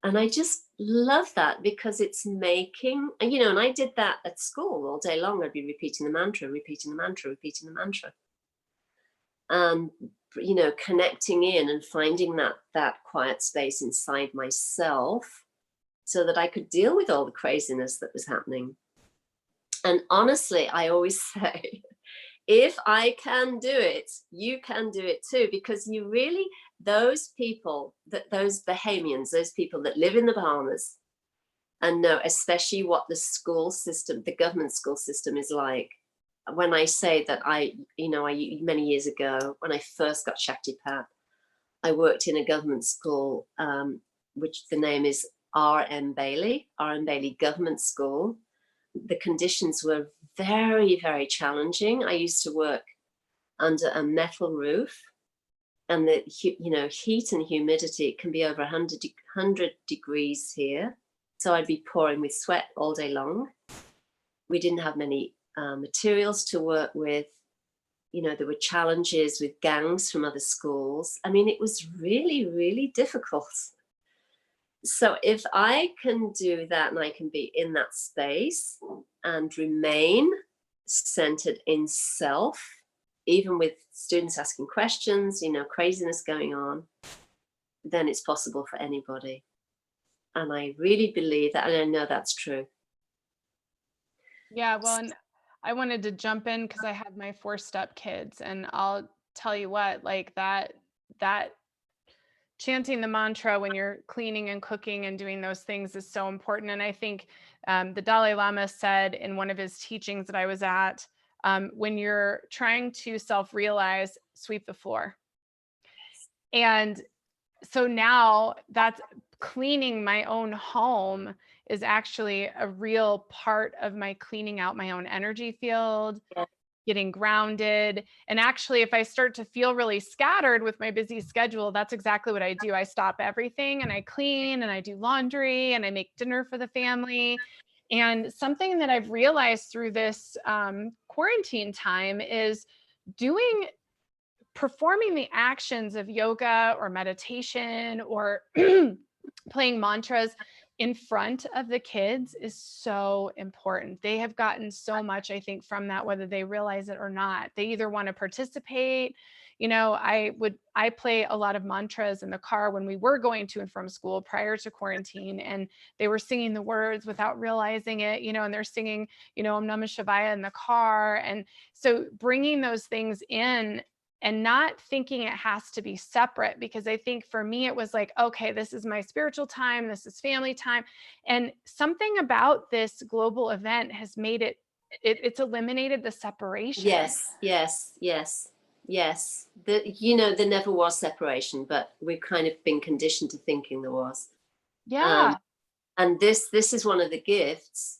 Speaker 2: And I just love that because it's making, you know, and I did that at school all day long. I'd be repeating the mantra, repeating the mantra, repeating the mantra. And, you know, connecting in and finding that quiet space inside myself so that I could deal with all the craziness that was happening. And honestly, I always say, if I can do it, you can do it too, because you really, those people, those Bahamians, those people that live in the Bahamas and know especially what the school system, the government school system is like. When I say that I many years ago, when I first got Shaktipat, I worked in a government school, which the name is R.M. Bailey Government School. The conditions were very, very challenging. I used to work under a metal roof, and the heat and humidity can be over 100 degrees here. So I'd be pouring with sweat all day long. We didn't have many materials to work with. You know, there were challenges with gangs from other schools. I mean, it was really, really difficult. So if I can do that and I can be in that space and remain centered in self, even with students asking questions, you know, craziness going on, then it's possible for anybody. And I really believe that, and I know that's true.
Speaker 1: Yeah, well, and I wanted to jump in because I have my 4-step kids, and I'll tell you what, like that chanting the mantra when you're cleaning and cooking and doing those things is so important. And I think the Dalai Lama said in one of his teachings that I was at, when you're trying to self-realize, sweep the floor. And so now that's cleaning my own home is actually a real part of my cleaning out my own energy field, getting grounded. And actually, if I start to feel really scattered with my busy schedule, that's exactly what I do. I stop everything and I clean and I do laundry and I make dinner for the family. And something that I've realized through this quarantine time is performing the actions of yoga or meditation or playing mantras in front of the kids is so important. They have gotten so much, I think, from that, whether they realize it or not. They either want to participate. You know, I play a lot of mantras in the car when we were going to and from school prior to quarantine, and they were singing the words without realizing it, you know, and they're singing, you know, Om Namah Shivaya in the car. And so bringing those things in and not thinking it has to be separate, because I think for me, it was like, okay, this is my spiritual time, this is family time. And something about this global event has made it's eliminated the separation.
Speaker 2: Yes. There never was separation, but we've kind of been conditioned to thinking there was.
Speaker 1: Yeah.
Speaker 2: And this is one of the gifts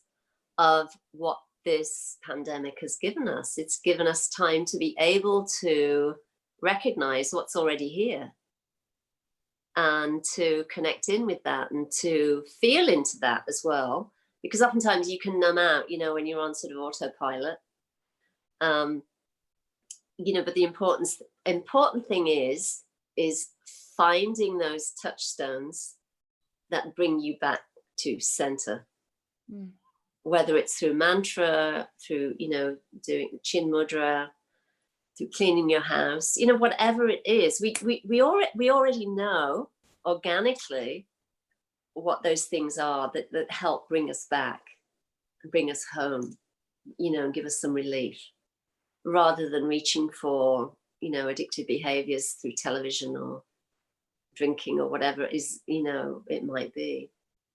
Speaker 2: of what this pandemic has given us. It's given us time to be able to recognize what's already here and to connect in with that and to feel into that as well, because oftentimes you can numb out, you know, when you're on sort of autopilot. But the important thing is is finding those touchstones that bring you back to center. Whether it's through mantra, through, you know, doing chin mudra, through cleaning your house, you know, whatever it is, we already know organically what those things are that help bring us back, bring us home, you know, and give us some relief, rather than reaching for, you know, addictive behaviors through television or drinking or whatever it is, you know, it might be.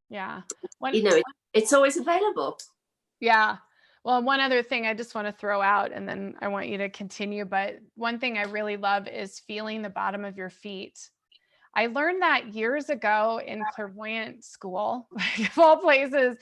Speaker 1: Yeah.
Speaker 2: You know, it's always available.
Speaker 1: Yeah. Well, one other thing I just want to throw out, and then I want you to continue, but one thing I really love is feeling the bottom of your feet. I learned that years ago in clairvoyant school, of all places,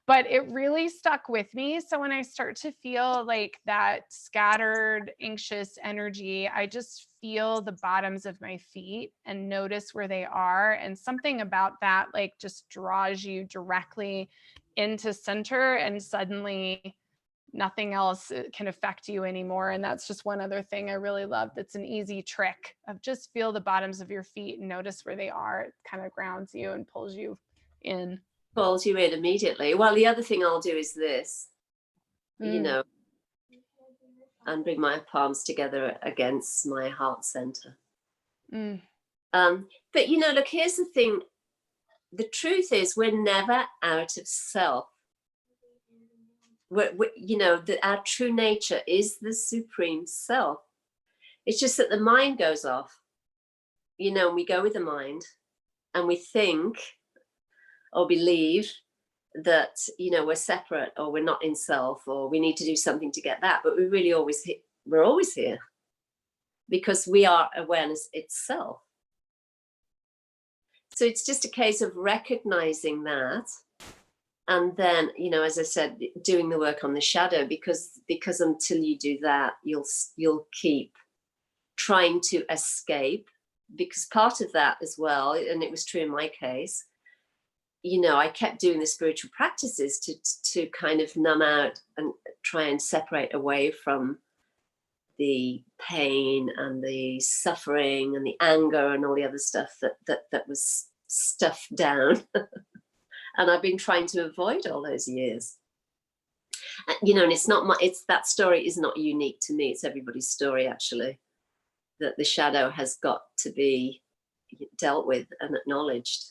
Speaker 1: but it really stuck with me. So when I start to feel like that scattered, anxious energy, I just feel the bottoms of my feet and notice where they are. And something about that, like, just draws you directly into center, and suddenly nothing else can affect you anymore. And that's just one other thing I really love. That's an easy trick of just feel the bottoms of your feet and notice where they are. It kind of grounds you and pulls you in.
Speaker 2: Pulls you in immediately. Well, the other thing I'll do is this, you know, and bring my palms together against my heart center. But, you know, look, here's the thing. The truth is we're never out of self. You know, our true nature is the supreme self. It's just that the mind goes off, you know, and we go with the mind and we think or believe that, you know, we're separate or we're not in self or we need to do something to get that. But we're always here because we are awareness itself. So it's just a case of recognizing that. And then, you know, as I said, doing the work on the shadow, because until you do that, you'll keep trying to escape, because part of that as well, and it was true in my case, you know, I kept doing the spiritual practices to kind of numb out and try and separate away from the pain and the suffering and the anger and all the other stuff that was stuffed down. And I've been trying to avoid all those years. You know, and that story is not unique to me. It's everybody's story, actually, that the shadow has got to be dealt with and acknowledged.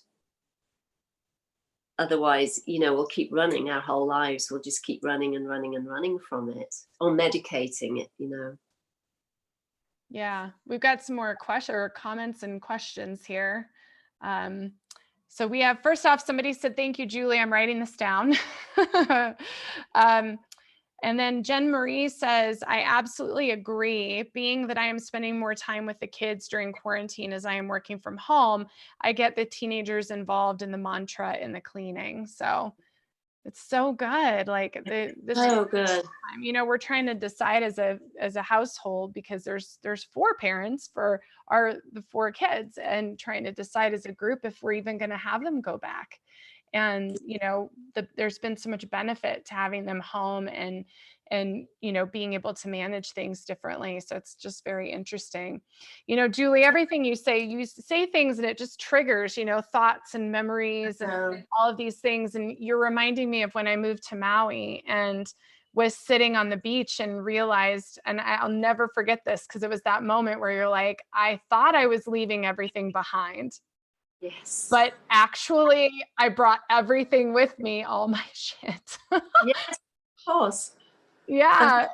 Speaker 2: Otherwise, you know, we'll keep running our whole lives. We'll just keep running and running and running from it, or medicating it, you know.
Speaker 1: Yeah, we've got some more comments and questions here. So we have, first off, somebody said, thank you, Julie. I'm writing this down. And then Jen Marie says, I absolutely agree. Being that I am spending more time with the kids during quarantine as I am working from home, I get the teenagers involved in the mantra and the cleaning. So it's so good. Like this
Speaker 2: so good.
Speaker 1: Time, you know, we're trying to decide as a household, because there's 4 parents for the 4 kids, and trying to decide as a group if we're even going to have them go back. And, you know, there's been so much benefit to having them home and, you know, being able to manage things differently. So it's just very interesting. You know, Julie, everything you say things and it just triggers, you know, thoughts and memories and all of these things. And you're reminding me of when I moved to Maui and was sitting on the beach and realized, and I'll never forget this, because it was that moment where you're like, I thought I was leaving everything behind.
Speaker 2: Yes.
Speaker 1: But actually, I brought everything with me, all my shit.
Speaker 2: Yes, of course.
Speaker 1: Yeah.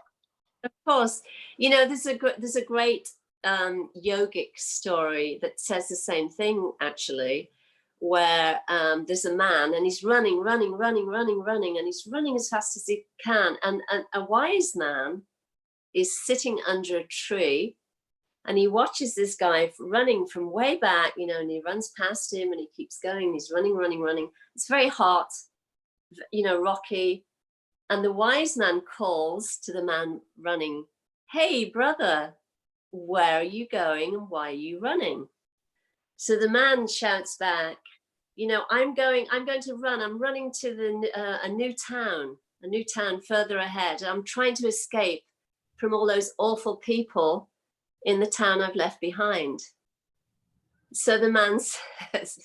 Speaker 2: Of course. You know, there's a great yogic story that says the same thing, actually, where there's a man and he's running, and he's running as fast as he can. And a wise man is sitting under a tree, and he watches this guy running from way back, you know, and he runs past him and he keeps going. He's running. It's very hot, you know, rocky. And the wise man calls to the man running, hey, brother, where are you going and why are you running? So the man shouts back, you know, I'm going to run. I'm running to a new town further ahead. I'm trying to escape from all those awful people in the town I've left behind. So the man says,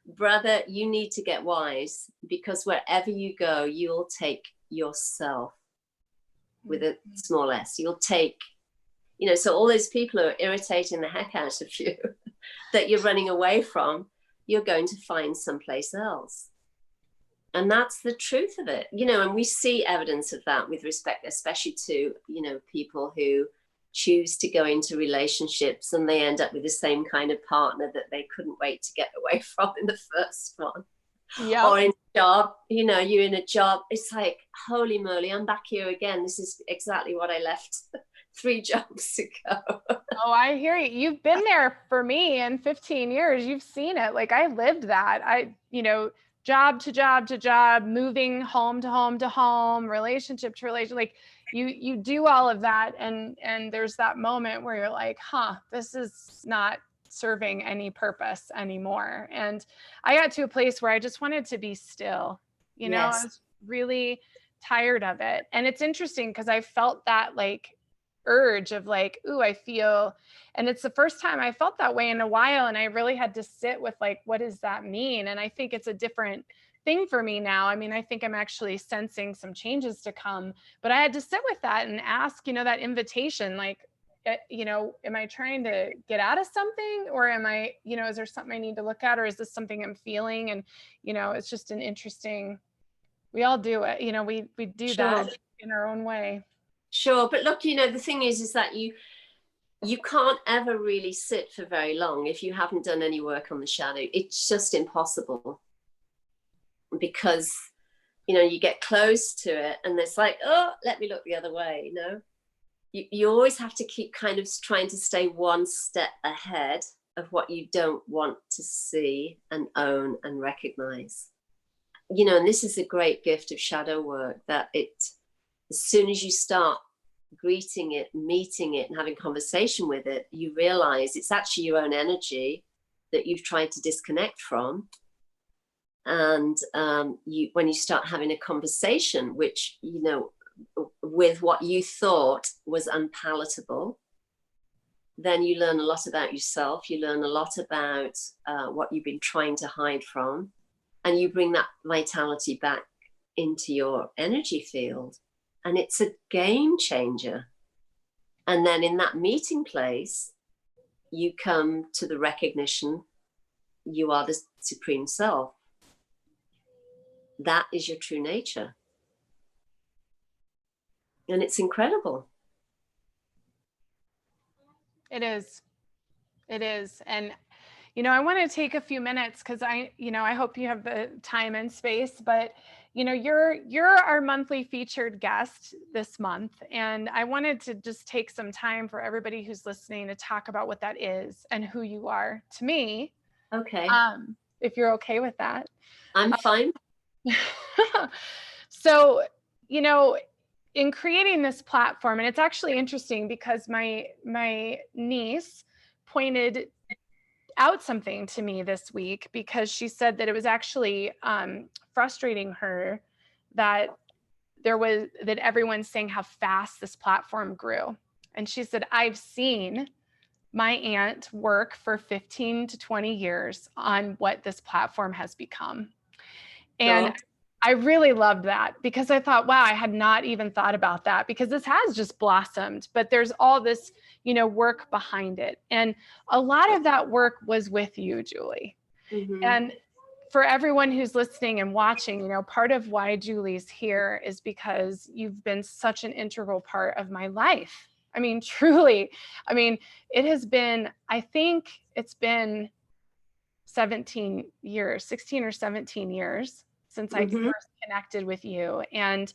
Speaker 2: brother, you need to get wise, because wherever you go, you'll take yourself with a small s. You'll take, so all those people who are irritating the heck out of you that you're running away from, you're going to find someplace else. And that's the truth of it, and we see evidence of that with respect, especially to, people who choose to go into relationships and they end up with the same kind of partner that they couldn't wait to get away from in the first one.
Speaker 1: Yeah.
Speaker 2: Or in a job, you're in a job, it's like, holy moly, I'm back here again. This is exactly what I left 3 jobs ago.
Speaker 1: Oh, I hear you. You've been there for me in 15 years. You've seen it. Like, I lived that. Job to job to job, moving home to home to home, relationship to relationship. Like, you do all of that. And there's that moment where you're like, this is not serving any purpose anymore. And I got to a place where I just wanted to be still,
Speaker 2: Yes.
Speaker 1: I was really tired of it. And it's interesting because I felt that like urge of like, ooh, I feel, and it's the first time I felt that way in a while. And I really had to sit with like, what does that mean? And I think it's a different thing for me now. I mean, I think I'm actually sensing some changes to come, but I had to sit with that and ask, that invitation, like, am I trying to get out of something, or am I, is there something I need to look at, or is this something I'm feeling? And, it's just an interesting, we all do it, we do
Speaker 2: Sure.
Speaker 1: that in our own way.
Speaker 2: Sure. But look, the thing is that you can't ever really sit for very long if you haven't done any work on the shadow. It's just impossible, because, you get close to it and it's like, oh, let me look the other way. You always have to keep kind of trying to stay one step ahead of what you don't want to see and own and recognize. And this is a great gift of shadow work, that as soon as you start greeting it, meeting it, and having conversation with it, you realize it's actually your own energy that you've tried to disconnect from. And when you start having a conversation, which, with what you thought was unpalatable, then you learn a lot about yourself. You learn a lot about what you've been trying to hide from, and you bring that vitality back into your energy field. And it's a game changer. And then in that meeting place, you come to the recognition you are the supreme self. That is your true nature. And it's incredible. It
Speaker 1: is. And, I want to take a few minutes because I hope you have the time and space, but, you're our monthly featured guest this month. And I wanted to just take some time for everybody who's listening to talk about what that is and who you are to me.
Speaker 2: Okay.
Speaker 1: If you're okay with that.
Speaker 2: I'm fine.
Speaker 1: So, in creating this platform, and it's actually interesting because my niece pointed out something to me this week, because she said that it was actually frustrating her that everyone's saying how fast this platform grew. And she said, I've seen my aunt work for 15 to 20 years on what this platform has become. And
Speaker 2: Sure.
Speaker 1: I really loved that, because I thought, wow, I had not even thought about that, because this has just blossomed, but there's all this, work behind it. And a lot of that work was with you, Julie.
Speaker 2: Mm-hmm.
Speaker 1: And for everyone who's listening and watching, part of why Julie's here is because you've been such an integral part of my life. I mean, truly, it has been, I think it's been 16 or 17 years since I first connected with you. And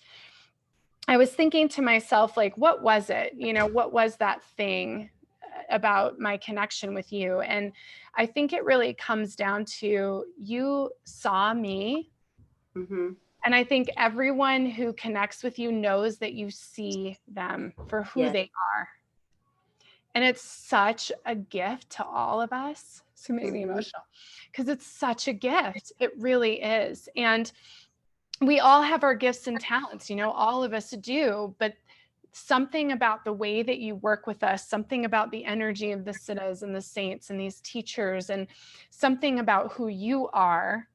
Speaker 1: I was thinking to myself, like, what was it? What was that thing about my connection with you? And I think it really comes down to, you saw me.
Speaker 2: Mm-hmm.
Speaker 1: And I think everyone who connects with you knows that you see them for who they are. And it's such a gift to all of us. It's going to make me emotional, because it's such a gift. It really is. And we all have our gifts and talents, all of us do, but something about the way that you work with us, something about the energy of the siddhas and the saints and these teachers, and something about who you are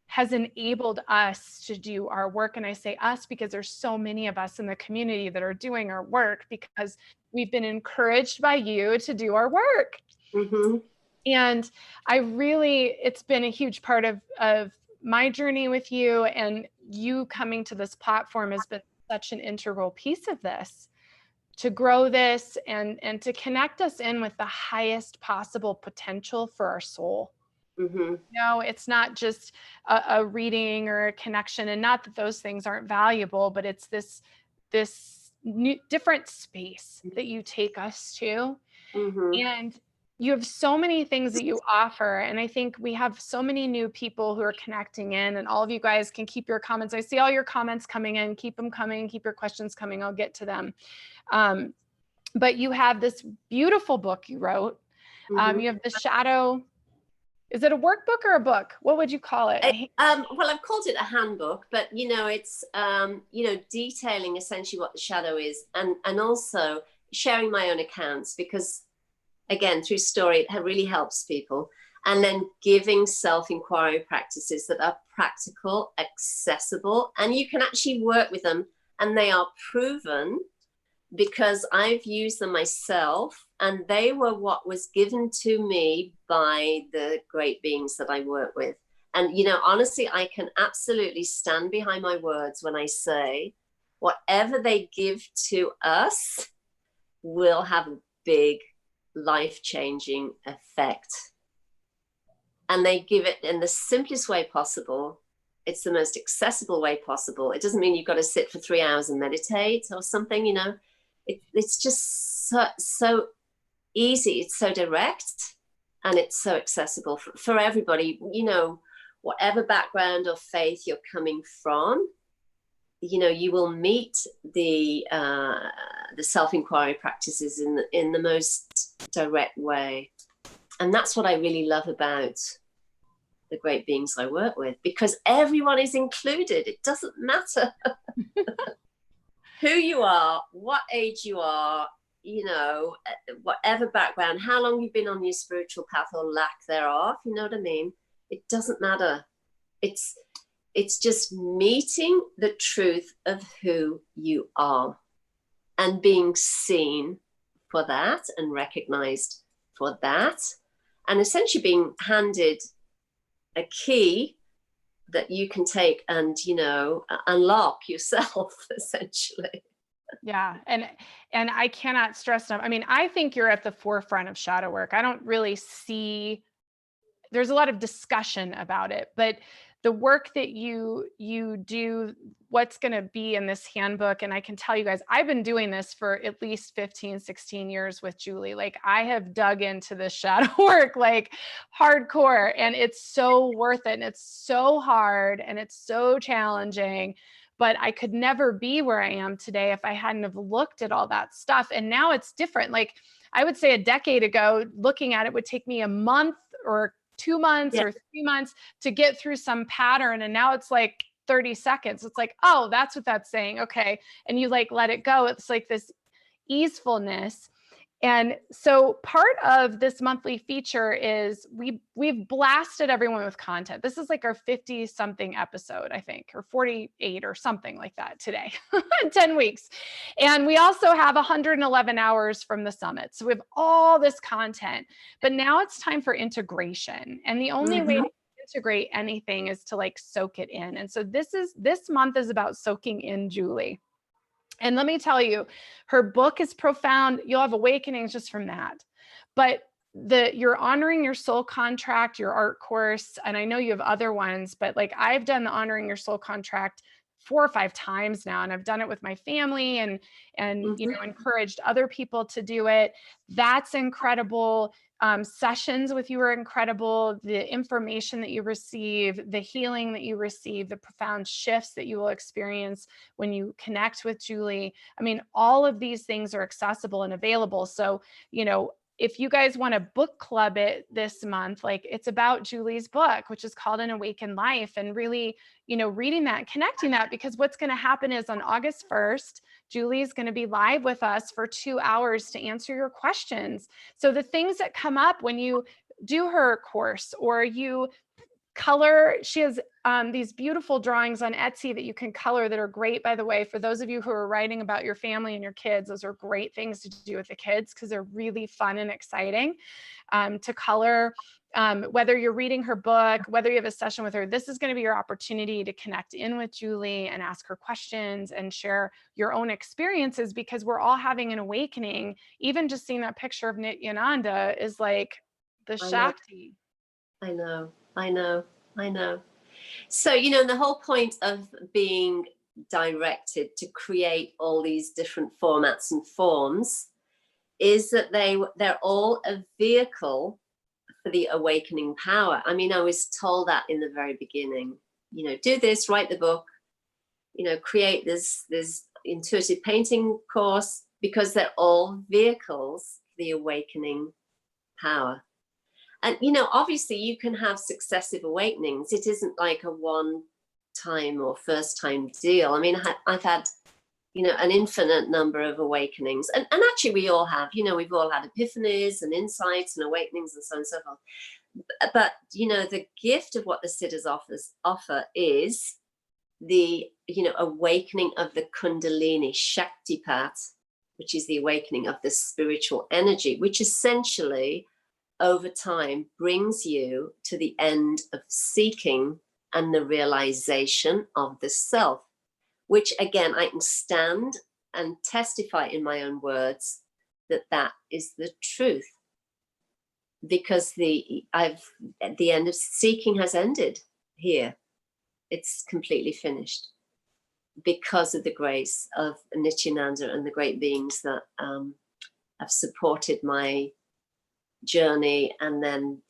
Speaker 1: has enabled us to do our work. And I say us because there's so many of us in the community that are doing our work because we've been encouraged by you to do our work.
Speaker 2: Mm-hmm.
Speaker 1: And it's been a huge part of my journey with you, and you coming to this platform has been such an integral piece of this, to grow this and to connect us in with the highest possible potential for our soul.
Speaker 2: Mm-hmm.
Speaker 1: No, it's not just a reading or a connection, and not that those things aren't valuable, but it's this new, different space that you take us to.
Speaker 2: Mm-hmm.
Speaker 1: And you have so many things that you offer. And I think we have so many new people who are connecting in, and all of you guys can keep your comments. I see all your comments coming in, keep them coming, keep your questions coming. I'll get to them. But you have this beautiful book you wrote.
Speaker 2: Mm-hmm.
Speaker 1: You have the shadow. Is it a workbook or a book? What would you call it?
Speaker 2: Well, I've called it a handbook, but it's detailing essentially what the shadow is, and also sharing my own accounts, because again, through story, it really helps people. And then giving self-inquiry practices that are practical, accessible, and you can actually work with them. And they are proven because I've used them myself, and they were what was given to me by the great beings that I work with. And, honestly, I can absolutely stand behind my words when I say whatever they give to us will have a big life-changing effect. And they give it in the simplest way possible. It's the most accessible way possible. It doesn't mean you've got to sit for 3 hours and meditate or something, It's just so easy. It's so direct, and it's so accessible for everybody, whatever background or faith you're coming from. You will meet the self-inquiry practices in the most direct way. And that's what I really love about the great beings I work with, because everyone is included. It doesn't matter who you are, what age you are, whatever background, how long you've been on your spiritual path or lack thereof, you know what I mean? It doesn't matter. It's just meeting the truth of who you are and being seen for that and recognized for that, and essentially being handed a key that you can take and, unlock yourself, essentially.
Speaker 1: Yeah. And I cannot stress enough. I mean, I think you're at the forefront of shadow work. I don't really see, there's a lot of discussion about it, but the work that you do, what's going to be in this handbook. And I can tell you guys, I've been doing this for at least 15, 16 years with Julie. Like, I have dug into this shadow work, like hardcore, and it's so worth it. And it's so hard and it's so challenging, but I could never be where I am today if I hadn't have looked at all that stuff. And now it's different. Like, I would say a decade ago, looking at it would take me a month or 2 months or 3 months to get through some pattern. And now it's like 30 seconds. It's like, oh, that's what that's saying. Okay. And you like let it go. It's like this easefulness. And so part of this monthly feature is we've blasted everyone with content. This is like our 50 something episode, I think, or 48 or something like that today, 10 weeks. And we also have 111 hours from the summit. So we have all this content, but now it's time for integration. And the only way to integrate anything is to like soak it in. And so this month is about soaking in Julie. And let me tell you, her book is profound. You'll have awakenings just from that. But you're honoring your soul contract, your art course, and I know you have other ones, but like I've done the honoring your soul contract 4 or 5 times now, and I've done it with my family and encouraged other people to do it. That's incredible. Sessions with you are incredible. The information that you receive, the healing that you receive, the profound shifts that you will experience when you connect with Julie. I mean, all of these things are accessible and available. So, if you guys want to book club it this month, like it's about Julie's book, which is called An Awakened Life, and really, reading that, connecting that, because what's going to happen is on August 1st, Julie's going to be live with us for 2 hours to answer your questions. So the things that come up when you do her course or you color, she has these beautiful drawings on Etsy that you can color that are great, by the way, for those of you who are writing about your family and your kids. Those are great things to do with the kids because they're really fun and exciting to color. Whether you're reading her book, whether you have a session with her, this is going to be your opportunity to connect in with Julie and ask her questions and share your own experiences, because we're all having an awakening. Even just seeing that picture of Nityananda is like the Shakti.
Speaker 2: I know. So, the whole point of being directed to create all these different formats and forms is that they're all a vehicle for the awakening power. I mean, I was told that in the very beginning, do this, write the book, create this intuitive painting course, because they're all vehicles for the awakening power. And, obviously you can have successive awakenings. It isn't like a one time or first time deal. I mean, I've had, an infinite number of awakenings. And actually we all have, we've all had epiphanies and insights and awakenings and so on and so forth. But, the gift of what the Siddhas offer is the, awakening of the Kundalini Shaktipat, which is the awakening of the spiritual energy, which essentially over time brings you to the end of seeking and the realization of the self, which again, I can stand and testify in my own words that is the truth, because the end of seeking has ended here. It's completely finished because of the grace of Nityananda and the great beings that have supported my journey, and then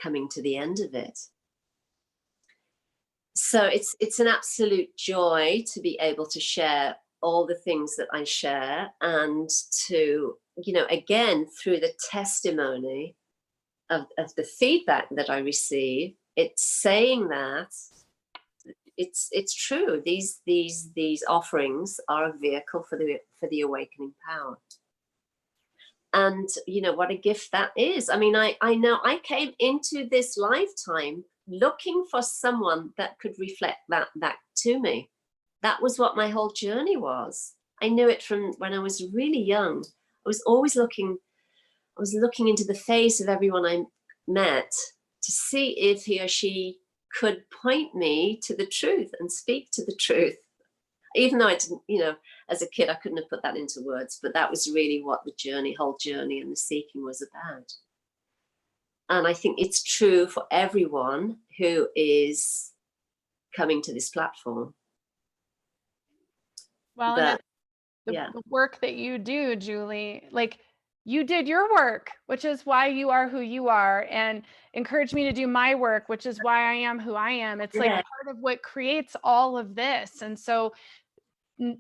Speaker 2: coming to the end of it. So it's an absolute joy to be able to share all the things that I share, and to again, through the testimony of the feedback that I receive, it's saying that it's true. These offerings are a vehicle for the awakening power. And what a gift that is. I mean, I know I came into this lifetime looking for someone that could reflect that back to me. That was what my whole journey was. I knew it from when I was really young. I was looking into the face of everyone I met to see if he or she could point me to the truth and speak to the truth. Even though I didn't, as a kid, I couldn't have put that into words, but that was really what the whole journey and the seeking was about. And I think it's true for everyone who is coming to this platform.
Speaker 1: Well, and the work that you do, Julie, like you did your work, which is why you are who you are, and encouraged me to do my work, which is why I am who I am. It's like part of what creates all of this. And so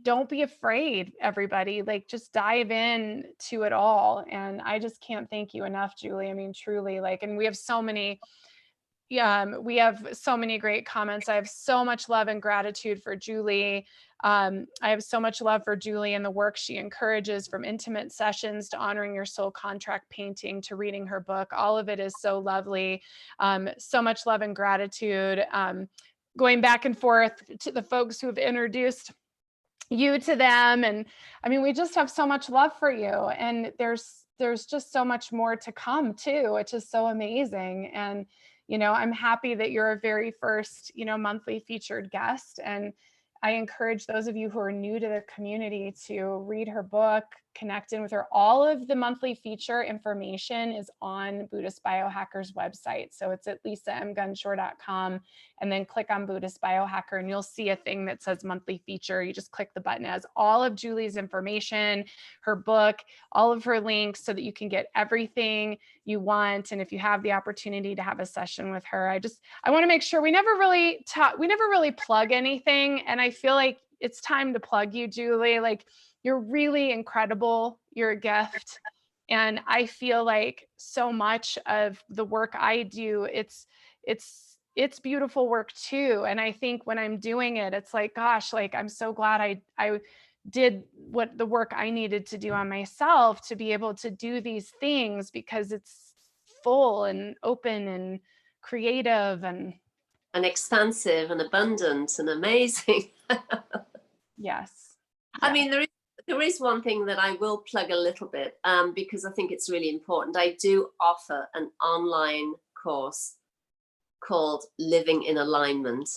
Speaker 1: don't be afraid, everybody, like just dive in to it all. And I just can't thank you enough, Julie. I mean, truly, like, and we have so many great comments. I have so much love and gratitude for Julie. I have so much love for Julie and the work she encourages, from intimate sessions to honoring your soul contract painting to reading her book. All of it is so lovely. So much love and gratitude. Going back and forth to the folks who have introduced you to them. And I mean, we just have so much love for you. And there's just so much more to come too, which is so amazing. And I'm happy that you're a very first, monthly featured guest. And I encourage those of you who are new to the community to read her book, connect in with her. All of the monthly feature information is on Buddhist Biohacker's website. So it's at lisamgunshore.com, and then click on Buddhist Biohacker and you'll see a thing that says monthly feature. You just click the button. It has all of Julie's information, her book, all of her links, so that you can get everything you want. And if you have the opportunity to have a session with her, I want to make sure we never really plug anything. And I feel like it's time to plug you, Julie. Like, you're really incredible. You're a gift. And I feel like so much of the work I do, it's beautiful work too. And I think when I'm doing it, it's like, gosh, like, I'm so glad I did what the work I needed to do on myself to be able to do these things, because it's full and open and creative and
Speaker 2: expansive and abundant and amazing.
Speaker 1: yes.
Speaker 2: I
Speaker 1: Yeah.
Speaker 2: mean, there is one thing that I will plug a little bit, because I think it's really important. I do offer an online course called Living in Alignment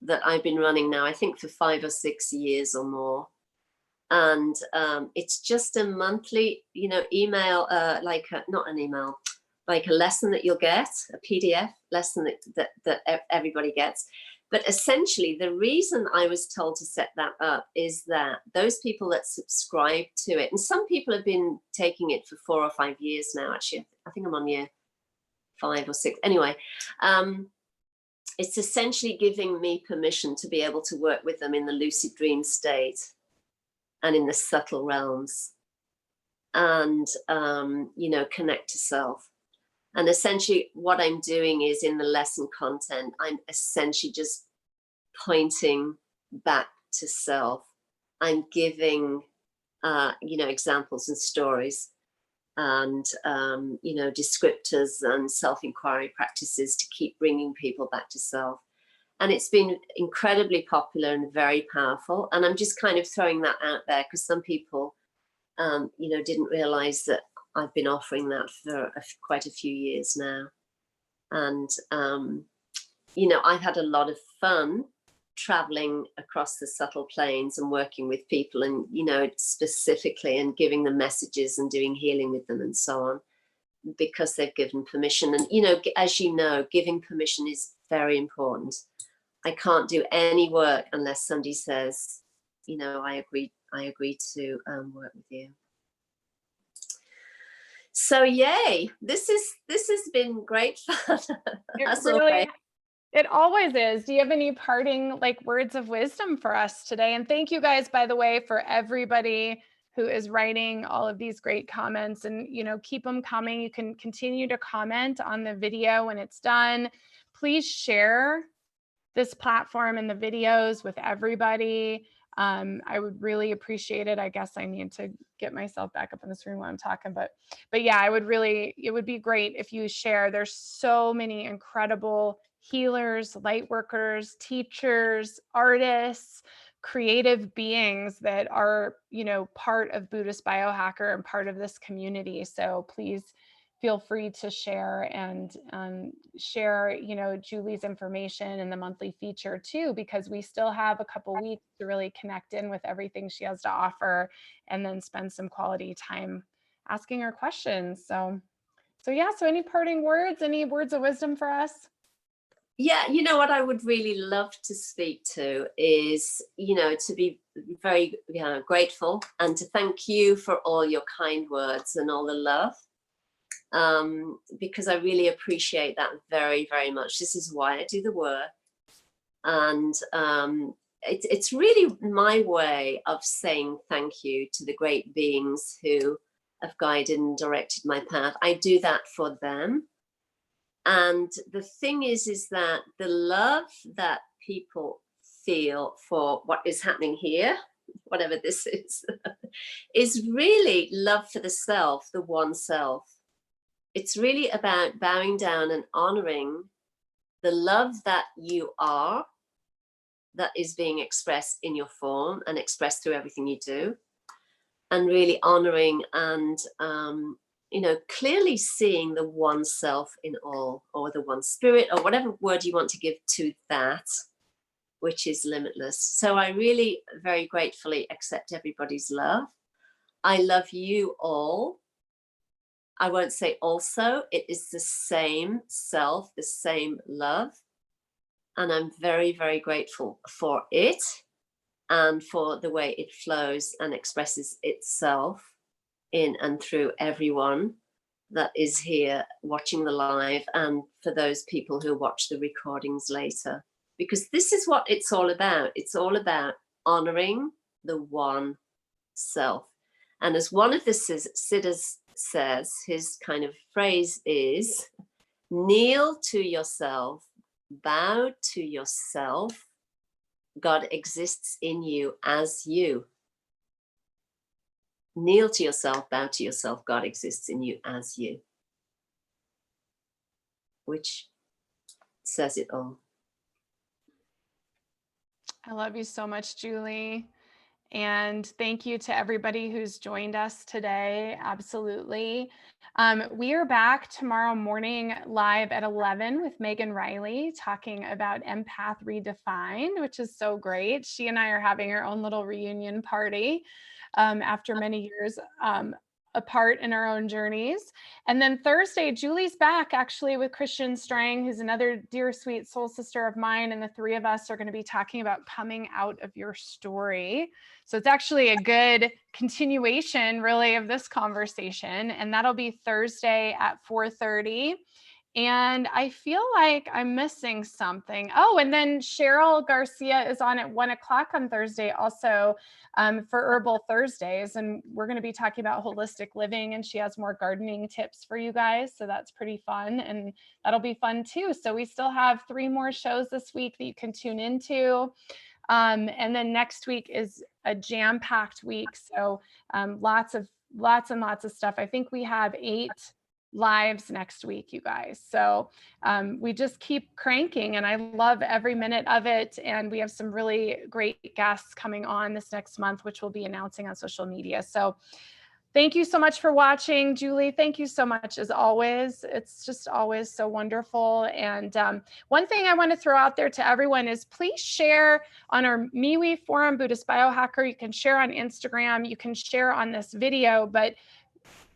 Speaker 2: that I've been running now, I think, for 5 or 6 years or more. And it's just a monthly, email, not an email, like a lesson that you'll get, a PDF lesson that everybody gets. But essentially, the reason I was told to set that up is that those people that subscribe to it, and some people have been taking it for 4 or 5 years now, actually. I think I'm on year 5 or 6. Anyway, it's essentially giving me permission to be able to work with them in the lucid dream state and in the subtle realms, and, connect to self. And essentially what I'm doing is, in the lesson content, I'm essentially just pointing back to self. I'm giving, examples and stories and, descriptors and self-inquiry practices to keep bringing people back to self. And it's been incredibly popular and very powerful. And I'm just kind of throwing that out there because some people, didn't realize that I've been offering that for quite a few years now. And, I've had a lot of fun traveling across the subtle planes and working with people and, specifically, and giving them messages and doing healing with them and so on, because they've given permission. And, as you know, giving permission is very important. I can't do any work unless somebody says, I agree to work with you. So yay, this has been great fun.
Speaker 1: It always is. Do you have any parting words of wisdom for us today? And thank you guys, by the way, for everybody who is writing all of these great comments, and keep them coming. You can continue to comment on the video when it's done. Please share this platform and the videos with everybody. I would really appreciate it. I guess I need to get myself back up in this room while I'm talking, but yeah, it would be great if you share. There's so many incredible healers, light workers, teachers, artists, creative beings that are, part of Buddhist Biohacker and part of this community. So please feel free to share and share, Julie's information and the monthly feature too, because we still have a couple weeks to really connect in with everything she has to offer, and then spend some quality time asking her questions. So yeah. So any parting words, any words of wisdom for us?
Speaker 2: Yeah, what I would really love to speak to is, to be very grateful and to thank you for all your kind words and all the love. Because I really appreciate that very, very much. This is why I do the work. And it's really my way of saying thank you to the great beings who have guided and directed my path. I do that for them. And the thing is that the love that people feel for what is happening here, whatever this is really love for the self, the one self. It's really about bowing down and honoring the love that you are, that is being expressed in your form and expressed through everything you do, and really honoring and, clearly seeing the one self in all, or the one spirit, or whatever word you want to give to that, which is limitless. So I really very gratefully accept everybody's love. I love you all. I won't say also, it is the same self, the same love. And I'm very, very grateful for it and for the way it flows and expresses itself in and through everyone that is here watching the live, and for those people who watch the recordings later. Because this is what it's all about. It's all about honoring the one self. And as one of the siddhas says, his kind of phrase is, kneel to yourself, bow to yourself. God exists in you as you. kneel to yourself, bow to yourself. God exists in you as you, which says it all.
Speaker 1: I love you so much, Julie. And thank you to everybody who's joined us today. Absolutely. We are back tomorrow morning live at 11 with Megan Riley talking about Empath Redefined, which is so great. She and I are having our own little reunion party after many years apart in our own journeys. And then Thursday, Julie's back actually with Christian Strang, who's another dear, sweet soul sister of mine. And the three of us are going to be talking about coming out of your story. So it's actually a good continuation really of this conversation. And that'll be Thursday at 4:30. And I feel like I'm missing something. Oh, and then Cheryl Garcia is on at 1 o'clock on Thursday also for Herbal Thursdays. And we're going to be talking about holistic living, and she has more gardening tips for you guys. So that's pretty fun, and that'll be fun too. So we still have 3 more shows this week that you can tune into. And then next week is a jam-packed week. So lots and lots of stuff. I think we have 8 lives next week, you guys. So we just keep cranking, and I love every minute of it. And we have some really great guests coming on this next month, which we'll be announcing on social media. So thank you so much for watching, Julie. Thank you so much as always. It's just always so wonderful. And one thing I want to throw out there to everyone is please share on our MeWe forum, Buddhist Biohacker. You can share on Instagram. You can share on this video, but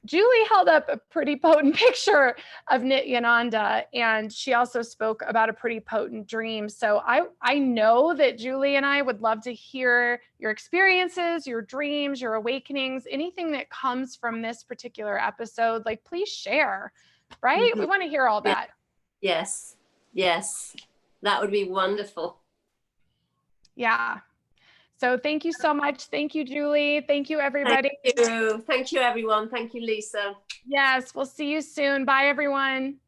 Speaker 1: Julie held up a pretty potent picture of Nityananda, and she also spoke about a pretty potent dream. So I know that Julie and I would love to hear your experiences, your dreams, your awakenings, anything that comes from this particular episode. Like, please share, right?
Speaker 2: Mm-hmm.
Speaker 1: We want to hear all that.
Speaker 2: Yes, yes, that would be wonderful.
Speaker 1: Yeah. So thank you so much. Thank you, Julie. Thank you, everybody.
Speaker 2: Thank you. Thank you, everyone. Thank you, Lisa.
Speaker 1: Yes, we'll see you soon. Bye, everyone.